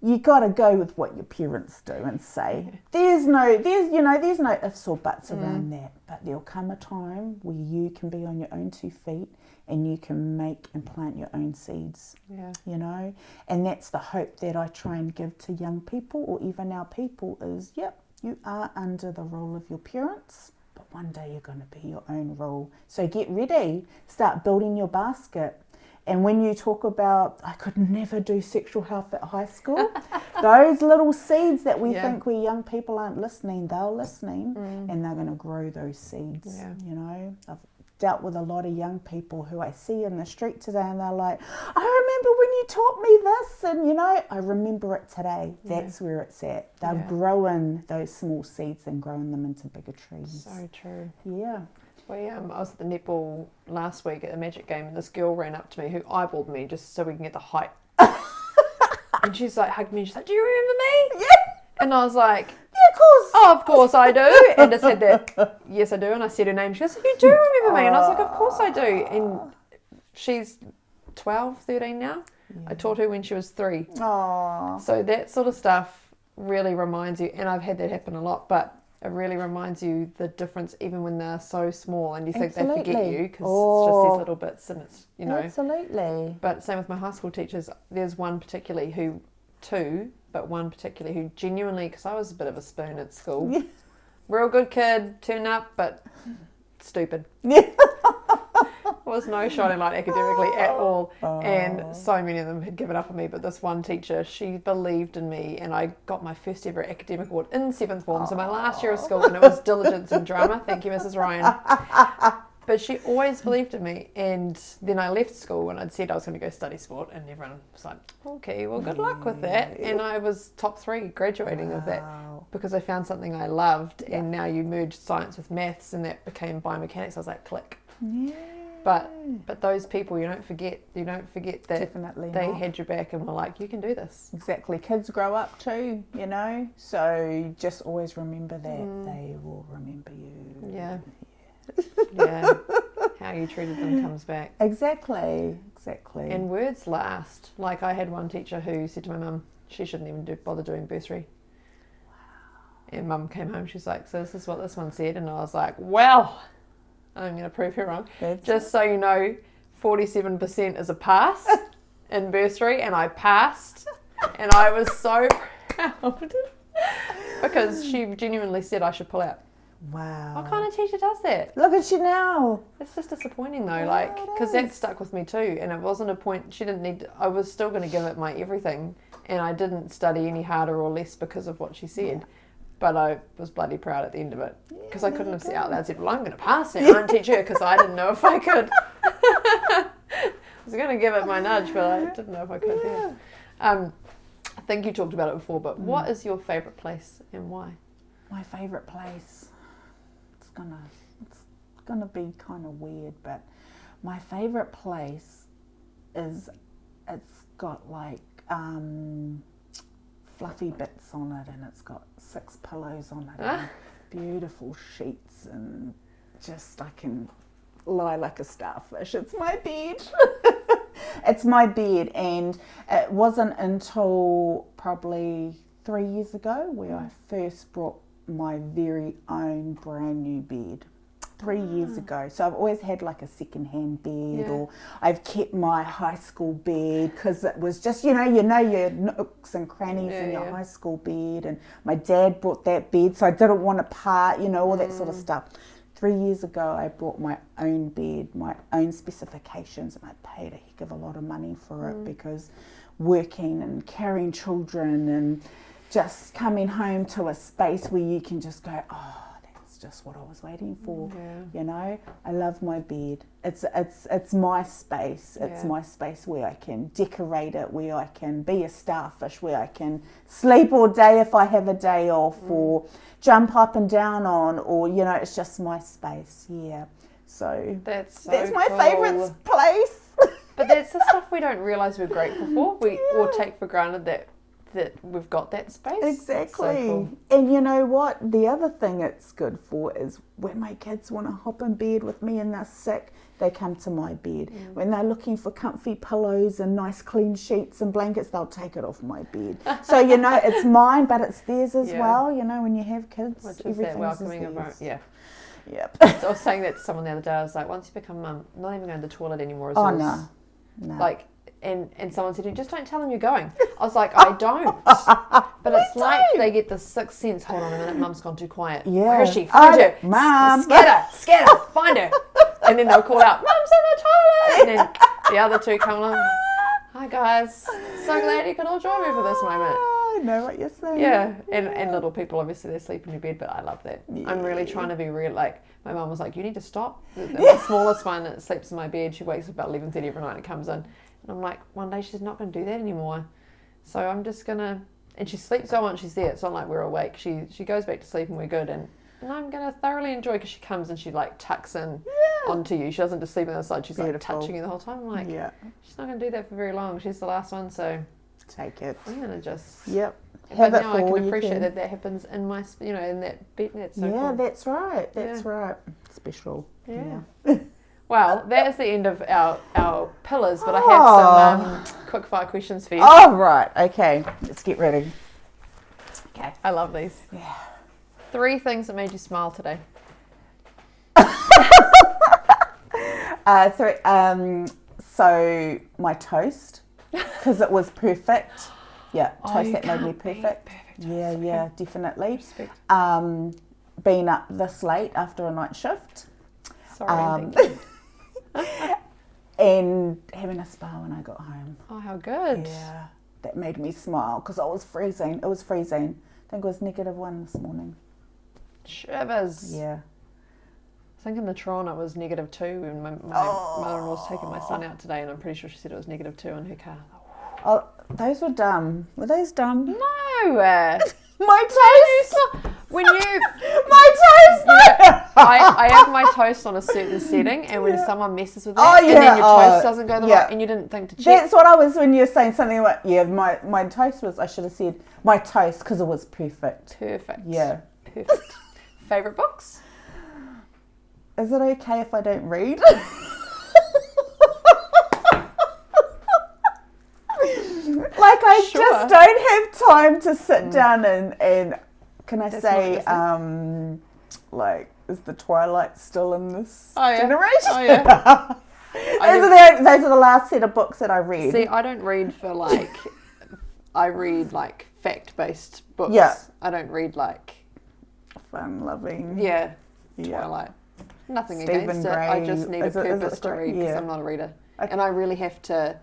you got to go with what your parents do and say, there's no ifs or buts around that. But there'll come a time where you can be on your own 2 feet and you can make and plant your own seeds, you know. And that's the hope that I try and give to young people, or even our people, is, you are under the role of your parents, but one day you're going to be your own role. So get ready, start building your basket. And when you talk about, I could never do sexual health at high school, those little seeds that we think we young people aren't listening, they're listening, and they're going to grow those seeds, you know. I've dealt with a lot of young people who I see in the street today, and they're like, I remember when you taught me this, and, you know, I remember it today. That's where it's at. They're growing those small seeds and growing them into bigger trees. So true. Yeah. I was at the netball last week at the Magic game, and this girl ran up to me who eyeballed me just so we can get the height. And she's like, hugged me, and she's like, do you remember me? Yeah. And I was like, yeah, of course. Oh, of course I do. And I said that, yes, I do. And I said her name. She goes, you do remember me? And I was like, of course I do. And she's 12, 13 now. I taught her when she was 3. Aww. So that sort of stuff really reminds you, and I've had that happen a lot, but it really reminds you the difference even when they're so small and you think they forget you because it's just these little bits, and it's, you know. Absolutely. But same with my high school teachers. There's one particularly who genuinely, because I was a bit of a spoon at school. Real good kid, turn up, but stupid. Was no shining light academically at all, and so many of them had given up on me, but this one teacher, she believed in me, and I got my first ever academic award in 7th form, so my last year of school, and it was diligence and drama. Thank you, Mrs. Ryan. But she always believed in me, and then I left school and I'd said I was going to go study sport, and everyone was like, okay, well, good luck with that. And I was top 3 graduating of that because I found something I loved, and now you merged science with maths, and that became biomechanics. I was like, click. But those people, you don't forget that Definitely they not. had your back and were like, you can do this. Exactly. Kids grow up too, you know, so just always remember that they will remember you. Yeah. Yeah. How you treated them comes back. Exactly. And words last. Like, I had one teacher who said to my mum she shouldn't even bother doing bursary. And mum came home, she's like, so this is what this one said. And I was like, well, I'm going to prove her wrong. Just so you know, 47% is a pass in bursary, and I passed. And I was so proud because she genuinely said I should pull out. Wow. What kind of teacher does that? Look at you now. It's just disappointing though, Yeah, because it that is. stuck with me too, and it wasn't a point, she didn't need, I was still going to give it my everything, and I didn't study any harder or less because of what she said, but I was bloody proud at the end of it, because I couldn't have said out loud, said, well, I'm going to pass it, I won't teach her, because I didn't know if I could. I was going to give it my nudge, but I didn't know if I could. I think you talked about it before, but what is your favourite place and why? My favourite place. It's gonna be kind of weird, but my favourite place is, it's got like fluffy bits on it, and it's got 6 pillows on it, and beautiful sheets, and just I can lie like a starfish. It's my bed. It's my bed, and it wasn't until probably 3 years ago where I first brought my very own brand new bed. 3 years ago. So I've always had like a second-hand bed, or I've kept my high school bed because it was just, you know your nooks and crannies in your high school bed, and my dad brought that bed, so I didn't want to part, all that sort of stuff. 3 years ago, I brought my own bed, my own specifications, and I paid a heck of a lot of money for it, because working and carrying children and just coming home to a space where you can just go, oh, that's just what I was waiting for. I love my bed. It's my space. It's my space where I can decorate it, where I can be a starfish, where I can sleep all day if I have a day off, or jump up and down on, or it's just my space. So that's my favourite place. But that's the stuff we don't realise we're grateful for. We all take for granted that we've got that space. Exactly. So cool. And you know what? The other thing it's good for is when my kids want to hop in bed with me and they're sick, they come to my bed. When they're looking for comfy pillows and nice clean sheets and blankets, they'll take it off my bed. So, it's mine, but it's theirs as well. When you have kids, which is everything's that welcoming theirs. environment. Yep. I was saying that to someone the other day. I was like, once you become mum, not even going to the toilet anymore is yours. No. Like, and someone said, just don't tell them you're going. I was like, I don't. But it's like they get the sixth sense. Hold on a minute, mum's gone too quiet. Yeah. Where is she? Find her. Mum. Scatter, find her. And then they'll call out, mum's in the toilet. And then the other two come along. Hi guys, so glad you could all join me for this moment. I know what you're saying. Yeah, and little people, obviously they sleep in your bed, but I love that. I'm really trying to be real. Like, my mum was like, you need to stop. The smallest one that sleeps in my bed, she wakes up about 11:30 every night and comes in. And I'm like, one day she's not going to do that anymore. So I'm just going to, and she sleeps so much she's there. It's not like we're awake. She goes back to sleep and we're good. And I'm going to thoroughly enjoy, because she comes and she like tucks in onto you. She doesn't just sleep on the side. She's like touching you the whole time. I'm like, she's not going to do that for very long. She's the last one. So take it. I'm going to just... Have but it now for I all can you appreciate can. that happens in my, in that bed. That's so cool. That's right. That's right. Special. Yeah. Well, that is the end of our pillars, but I have some quick fire questions for you. Oh, right. Okay. Let's get ready. Okay. I love these. Yeah. 3 things that made you smile today. 3. So my toast, because it was perfect. Yeah, toast that made me perfect. Yeah, definitely. Respect. Being up this late after a night shift. Sorry. Thank you. And having a spa when I got home. Oh, how good. Yeah, that made me smile because I was freezing. It was freezing. I think it was -1 this morning. Shivers. Yeah. I think in the Toronto it was -2 when my mother-in-law's taking my son out today, and I'm pretty sure she said it was -2 in her car. Oh, those were dumb. Were those dumb? No. My toast. When you... My toast. I have my toast on a certain setting, and when someone messes with that, and then your toast doesn't go the right, and you didn't think to check. That's what I was when you were saying something like, my toast was, I should have said my toast because it was perfect. Perfect. Yeah. Perfect. Favourite books? Is it okay if I don't read? Like I just don't have time to sit down and can I say, like, is the Twilight still in this generation? Oh, yeah. Those are the last set of books that I read. See, I don't read for, like, I read, like, fact-based books. Yeah. I don't read, like... fun-loving. Yeah. Yeah. Twilight. Nothing Stephen against Gray. it. I just need a Is it purpose to read because yeah. I'm not a reader. Okay. And I really have to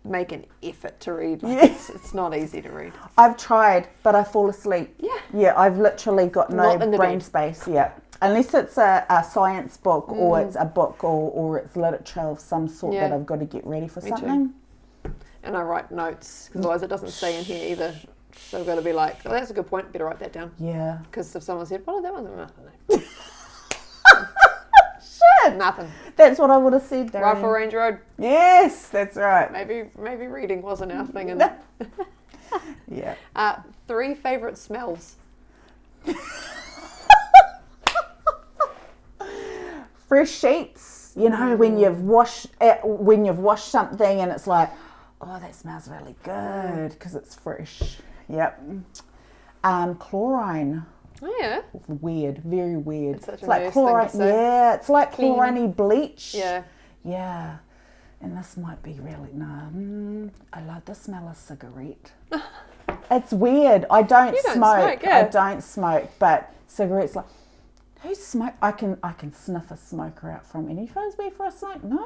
make an effort to read. Like Yeah. it's not easy to read. I've tried, but I fall asleep. Yeah. Yeah, I've literally got no Not in the brain bed. space. Yeah. Unless it's a science book or it's a book or it's literature of some sort Yeah. that I've got to get ready for Me something. And I write notes because otherwise it doesn't stay in here either. So I've got to be like, oh, that's a good point. Better write that down. Yeah. Because if someone said, "What did that one?" I don't know. Shit. Nothing. That's what I would have said, Darren. Rifle Range Road. Yes, that's right. Maybe reading wasn't our thing. And Yeah. 3 favourite smells. Fresh sheets. You know, when you've washed something and it's like, oh, that smells really good because it's fresh. Yep. Chlorine. Oh yeah. Weird, very weird. It's such a like nice thing chlorine. to say. Yeah, it's like Clean. chlorine bleach. Yeah. Yeah. And this might be really I love the smell of cigarette. It's weird. I don't You don't smoke. smoke, yeah. I don't smoke, but cigarettes like who smoke? I can sniff a smoker out from any Frisbee for a smoke. No.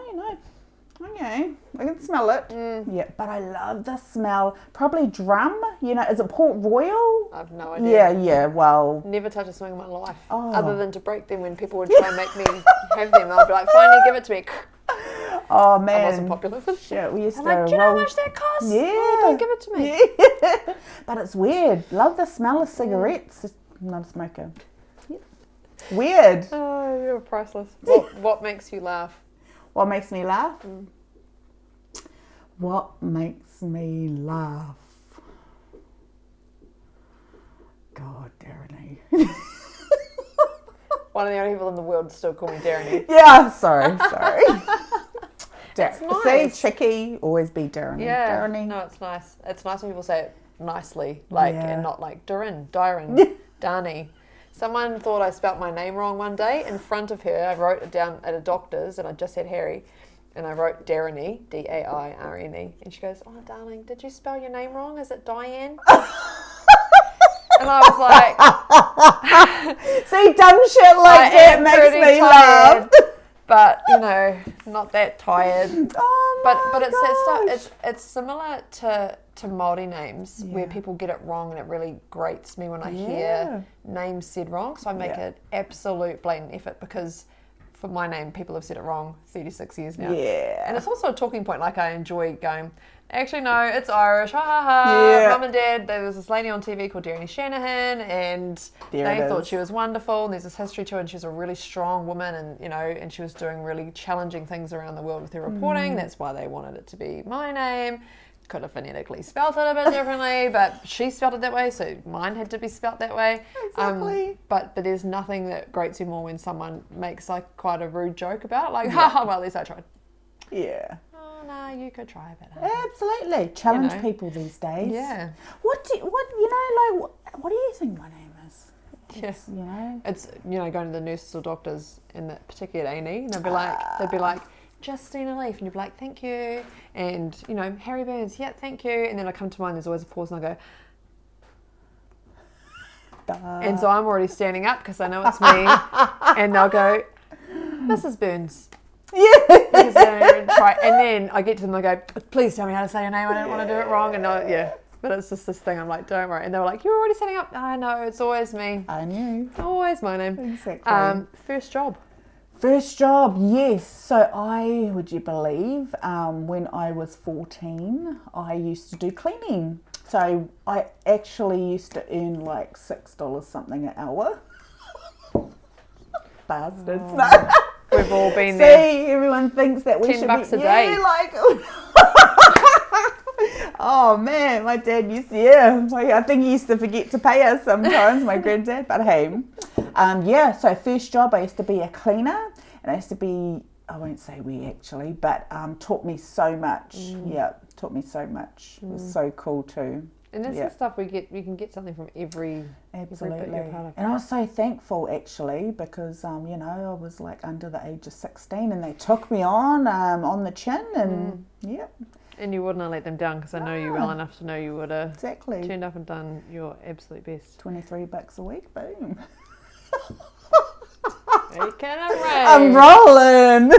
Okay, I can smell it. Yeah, but I love the smell. Probably drum. You know, is it Port Royal? I've no idea. Yeah. Well, Never touched a swing in my life. Oh. Other than to break them when people would try and make me have them. I'd be like, finally give it to me. oh man, I wasn't popular for shit, we used I'm to like, do you know how roll. much that costs? Yeah. Oh, don't give it to me. Yeah. But it's weird. Love the smell of cigarettes. Just not a smoker. Yep. Weird. Oh, you're priceless. What makes you laugh? What makes me laugh? What makes me laugh? God, Darren. One of the only people in the world still call me Darren. Yeah, sorry. It's nice. See, Chickee, always be Darren. Yeah. Darren. No, it's nice. It's nice when people say it nicely, like, Yeah. and not like Darren, Dani. Someone thought I spelt my name wrong one day in front of her. I wrote it down at a doctor's, and I just had Harry, and I wrote Darren, Dairne, and she goes, "Oh, darling, did you spell your name wrong? Is it Diane?" And I was like, See, dumb shit like that makes pretty me tired, laugh. but not that tired. Oh But my it's that gosh. stuff. It's similar to Māori names where Yeah. people get it wrong, and it really grates me when I Yeah. hear names said wrong. So I make Yeah. an absolute blatant effort because for my name, people have said it wrong 36 years now. Yeah. And it's also a talking point. Like I enjoy going, actually no, it's Irish. Ha ha ha. Yeah. Mum and Dad. There was this lady on TV called Darren Shanahan, and There they it thought is. she was wonderful. And there's this history to her, and she was a really strong woman, and and she was doing really challenging things around the world with her reporting. That's why they wanted it to be my name. Could have phonetically spelt it a bit differently, but she spelt it that way, so mine had to be spelt that way. Exactly. But there's nothing that grates you more when someone makes like quite a rude joke about it, like, ha, well, at least I tried. Yeah. Oh no, you could try a bit. Absolutely. Challenge know. people these days. Yeah. What do you think my name is? Yeah. It's, you know. It's going to the nurses or doctors in that particular A&E, and they'd be like, Justeena Leaf, and you'd be like, thank you, and Harry Burns, yeah, thank you, and then I come to mine, there's always a pause, and I go, and so I'm already standing up because I know it's me, and they'll go, Mrs. Burns. Yeah. Because and then I get to them and I go, please tell me how to say your name, I don't want to do it wrong, and but it's just this thing, I'm like, don't worry, and they were like, you're already standing up. I know, it's always me. I knew. Always my name. Exactly. First job. First job, yes. So would you believe, when I was 14, I used to do cleaning. So I actually used to earn like $6 something an hour. Bastards. Oh, we've all been See, there. everyone thinks that we should $10 be, a day. Yeah, like, oh man, my dad used to, I think he used to forget to pay us sometimes, my granddad, but hey. So first job, I used to be a cleaner, and I used to be, I won't say we actually, but taught me so much. Yeah, taught me so much. It was so cool too. And that's the stuff you can get something from every Absolutely. bit you're part of. And I was so thankful actually because, I was like under the age of 16 and they took me on the chin and And you wouldn't have let them down because I know you well enough to know you would have exactly turned up and done your absolute best. $23 a week, boom. You can arrange. I'm rolling.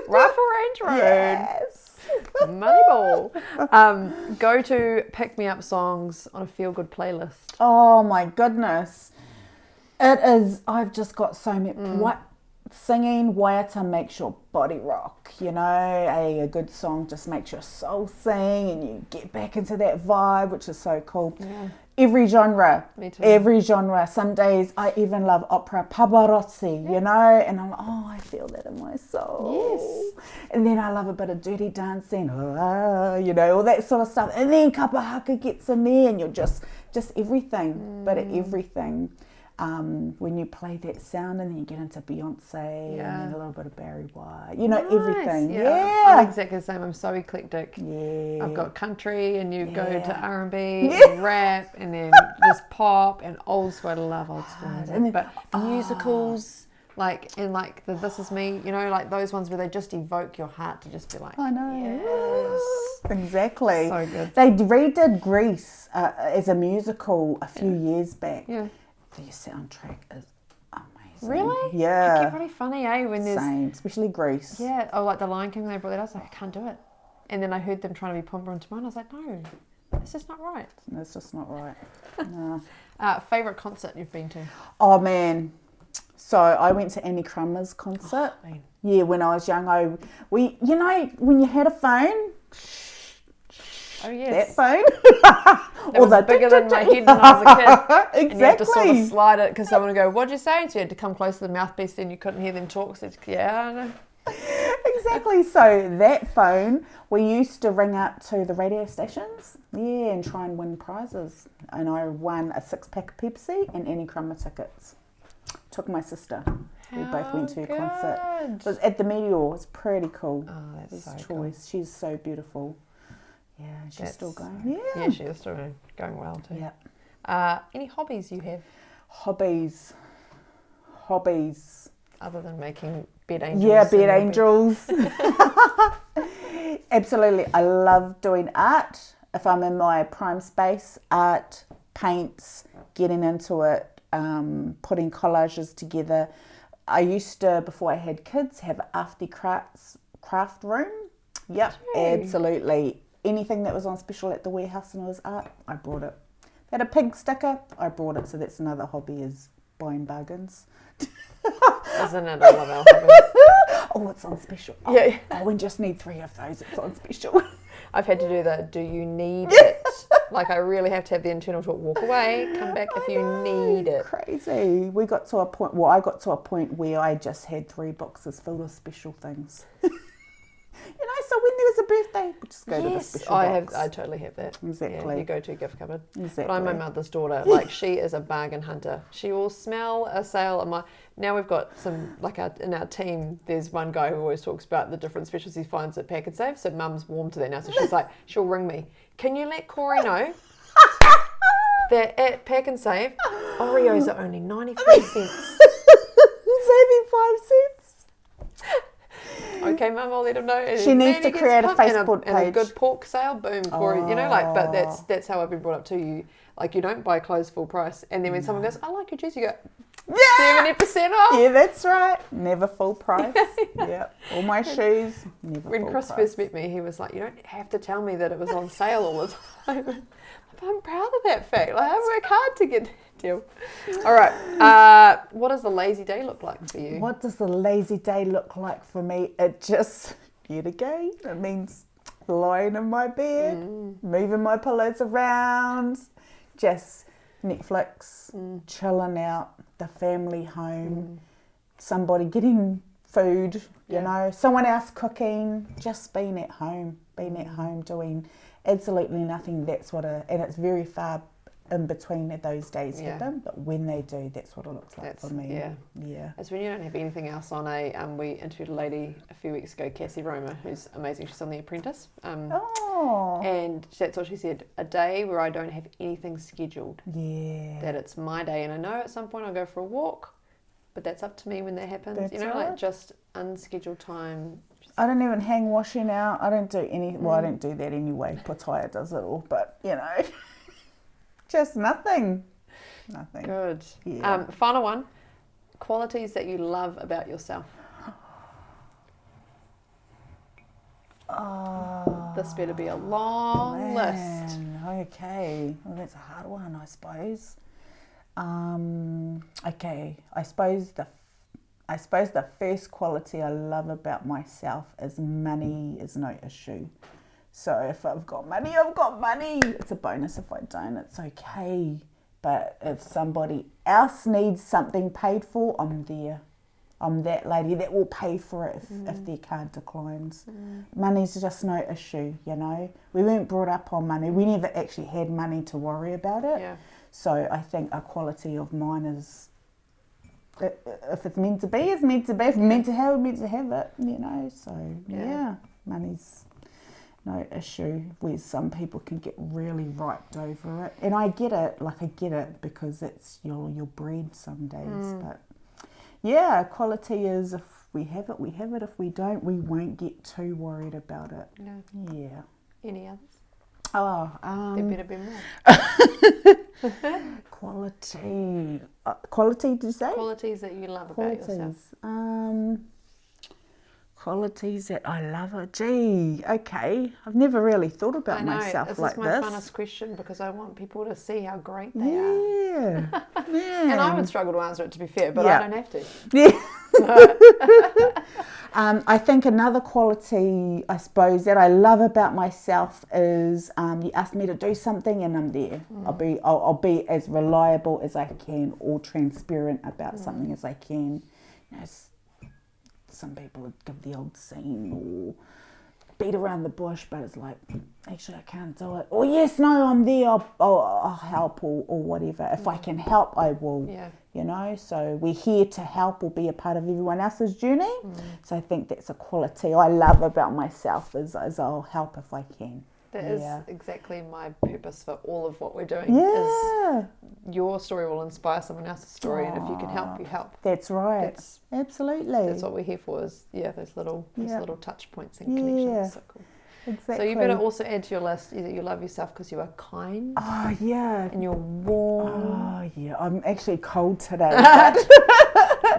Rifle Range Road. Yes. Moneyball. Go to pick me up songs on a feel good playlist. Oh my goodness. It is, I've just got so many. What singing waiata makes your body rock, you know. A good song just makes your soul sing and you get back into that vibe, which is so cool. Yeah. Every genre. Me too. Every genre. Some days I even love opera, Pavarotti, you know, and I'm like, oh, I feel that in my soul. Yes. And then I love a bit of dirty dancing, you know, all that sort of stuff. And then kapahaka gets in there and you're just everything, but everything. When you play that sound and then you get into Beyonce and then a little bit of Barry White, you know, everything. Yeah. I'm exactly the same. I'm so eclectic. Yeah. I've got country and you go to R&B and rap and then just pop and old school. I love old school music. But musicals, like the This Is Me, you know, like those ones where they just evoke your heart to just be like, I know. yes. Exactly. So good. They redid Grease as a musical a few years back. Yeah. The soundtrack is amazing. Really? Yeah. It get really funny, when there's... Same, especially Grease. Yeah. Oh, like the Lion King, they brought that. I was like, I can't do it. And then I heard them trying to be Pumbaa and Timon. I was like, no, it's just not right. It's just not right. No. Favourite concert you've been to? Oh, man. So I went to Annie Crummer's concert. Oh, man. Yeah, when I was young. You know, when you had a phone... Oh, yes. That phone. It was bigger than my head when I was a kid. Exactly. And you had to sort of slide it because someone would go, what'd you say? So you had to come close to the mouthpiece and you couldn't hear them talk. So yeah, I know. Exactly. So that phone, we used to ring up to the radio stations, and try and win prizes. And I won a 6-pack of Pepsi and Annie Crummer tickets. Took my sister. We both went to a concert. It was at the Meteor. It's pretty cool. Oh, that's His so choice. cool. She's so beautiful. Yeah, she's still going. Yeah, she is still going well too. Yeah. Any hobbies you have? Hobbies. Other than making bed angels. Yeah, bed angels. Absolutely. I love doing art. If I'm in my prime space, art, paints, getting into it, putting collages together. I used to, before I had kids, have an after craft room. Yep, absolutely. Anything that was on special at the warehouse and it was art, I brought it. They had a pig sticker, I brought it. So that's another hobby, is buying bargains. Isn't it all of our hobbies? Oh, it's on special. Yeah. Oh, we just need 3 of those. It's on special. I've had to do the do you need it? Like I really have to have the internal talk, walk away, come back if you need it. Crazy. We got to a point, well, I got to a point where I just had 3 boxes full of special things. You know, so when there was a birthday, we just go to the special box. I totally have that. Exactly. Yeah, you go to a gift cupboard. Exactly. But I'm my mother's daughter. Like she is a bargain hunter. She will smell a sale. Now we've got some, like in our team, there's one guy who always talks about the different specials he finds at Pack and Save. So mum's warm to that now. So she's like, she'll ring me. Can you let Corey know that at Pack and Save, Oreos are only 95 cents. Saving 5 cents. Okay, Mum, I'll let him know. And she needs to create a Facebook page. And a good pork sale, boom, Corey. You know, like, but that's how I've been brought up to you. Like, you don't buy clothes full price. And then when someone goes, I like your juice, you go, 70% off. Yeah, that's right. Never full price. Yeah. All my shoes, never when full Chris price. first met me, he was like, you don't have to tell me that it was on sale all the time. I'm proud of that fact. Like, I work hard to get that deal. All right. What does the lazy day look like for you? What does the lazy day look like for me? It just, yet again, it means lying in my bed, moving my pillows around, just Netflix, chilling out, the family home, somebody getting food, you know, someone else cooking, just being at home doing absolutely nothing. That's what and it's very far in between those days with them, but when they do, that's what it looks like for me. Yeah. It's when you don't have anything else on. We interviewed a lady a few weeks ago, Cassie Roma, who's amazing. She's on The Apprentice. And that's what she said, a day where I don't have anything scheduled. Yeah. That it's my day. And I know at some point I'll go for a walk, but that's up to me when that happens. That's like just unscheduled time. I don't even hang washing out. I don't do any, well, I don't do that anyway. Pataya does it all, but you know, just nothing. Good. Yeah. Final one. qualities that you love about yourself. This better be a long list. Okay, well, that's a hard one, I suppose. Okay, I suppose the first quality I love about myself is money is no issue. So if I've got money, I've got money. It's a bonus. If I don't, it's okay. But if somebody else needs something paid for, I'm there. I'm that lady that will pay for it if their card declines. Money's just no issue, you know. We weren't brought up on money. We never actually had money to worry about it. Yeah. So I think a quality of mine is, if it's meant to be, it's meant to be. If it's meant to have, it's meant to have it, you know. So, yeah, money's no issue, where some people can get really ripe over it. And I get it because it's your bread some days. But yeah, quality is, if we have it, we have it. If we don't, we won't get too worried about it. Yeah. Any others? Oh, There better be more. Quality. Quality, did you say? Qualities that you love about yourself. Qualities that I love. Gee, okay. I've never really thought about myself like this. This is my funnest question because I want people to see how great they are. Yeah. And I would struggle to answer it, to be fair, but I don't have to. Yeah. I think another quality, I suppose, that I love about myself is you ask me to do something and I'm there. I'll be as reliable as I can, or transparent about something as I can. You know, some people would give the old scene or beat around the bush, but it's like, actually I can't do it. Or yes, no, I'm there, I'll help or whatever. If I can help, I will. Yeah. You know, so we're here to help or be a part of everyone else's journey. So I think that's a quality I love about myself is I'll help if I can. That is exactly my purpose for all of what we're doing. Is your story will inspire someone else's story, and if you can help, you help. That's right. Absolutely. That's what we're here for. Is those little touch points and connections. So cool. Exactly. So you better also add to your list that you love yourself because you are kind. Oh yeah. And you're warm. Oh yeah. I'm actually cold today.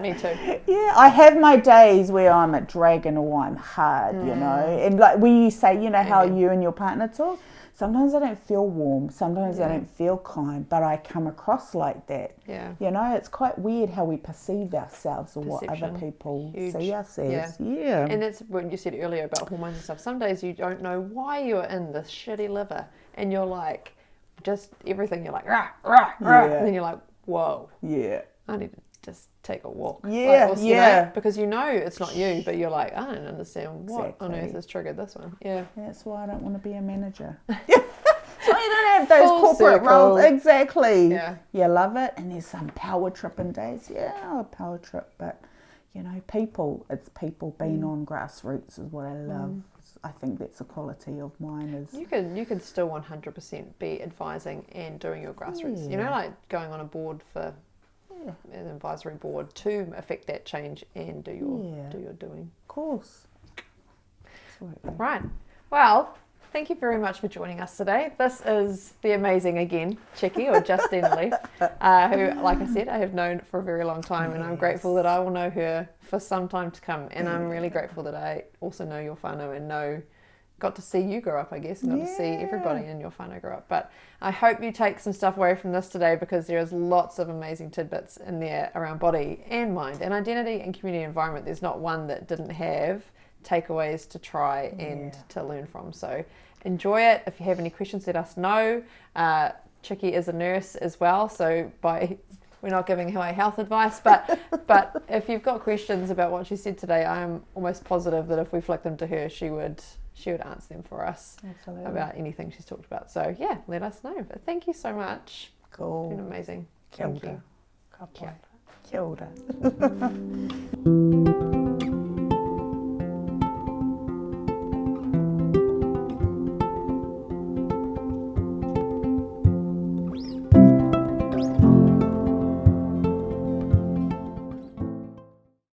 Me too. Yeah, I have my days where I'm a dragon or I'm hard, you know. And like when you say, you know, how you and your partner talk, sometimes I don't feel warm, sometimes I don't feel kind, but I come across like that. Yeah. You know, it's quite weird how we perceive ourselves or what other people see us as. Yeah. And that's what you said earlier about hormones and stuff. Some days you don't know why you're in this shitty liver and you're like, just everything, you're like, rah, rah, rah. And then you're like, whoa. Yeah. I need to just take a walk. Yeah, like, yeah. Because you know it's not you, but you're like, I don't understand what on earth has triggered this one. Yeah. That's why I don't want to be a manager. So you don't have those Full corporate circle. roles. Exactly. Yeah. You love it. And there's some power tripping days. Yeah, a power trip. But, you know, it's people being on grassroots is what I love. I think that's a quality of mine. Is you can still 100% be advising and doing your grassroots. You know, like going on a board for an advisory board to affect that change and do your doing. Of course. Absolutely. Right. Well, thank you very much for joining us today. This is the amazing, again, Chickee or Justeena Leaf, who, like I said, I have known for a very long time, and I'm grateful that I will know her for some time to come. And I'm really grateful that I also know your whānau and got to see you grow up, I guess, and got to see everybody in your whānau grow up. But I hope you take some stuff away from this today, because there's lots of amazing tidbits in there around body and mind and identity and community environment. There's not one that didn't have takeaways to try and to learn from. So enjoy it. If you have any questions, let us know. Chickee is a nurse as well, so we're not giving away health advice, but if you've got questions about what she said today, I'm almost positive that if we flick them to her, she would answer them for us. Absolutely. About anything she's talked about. So yeah, let us know. But thank you so much. Cool. It's been amazing. Kia Thank ora. you. Kia ora.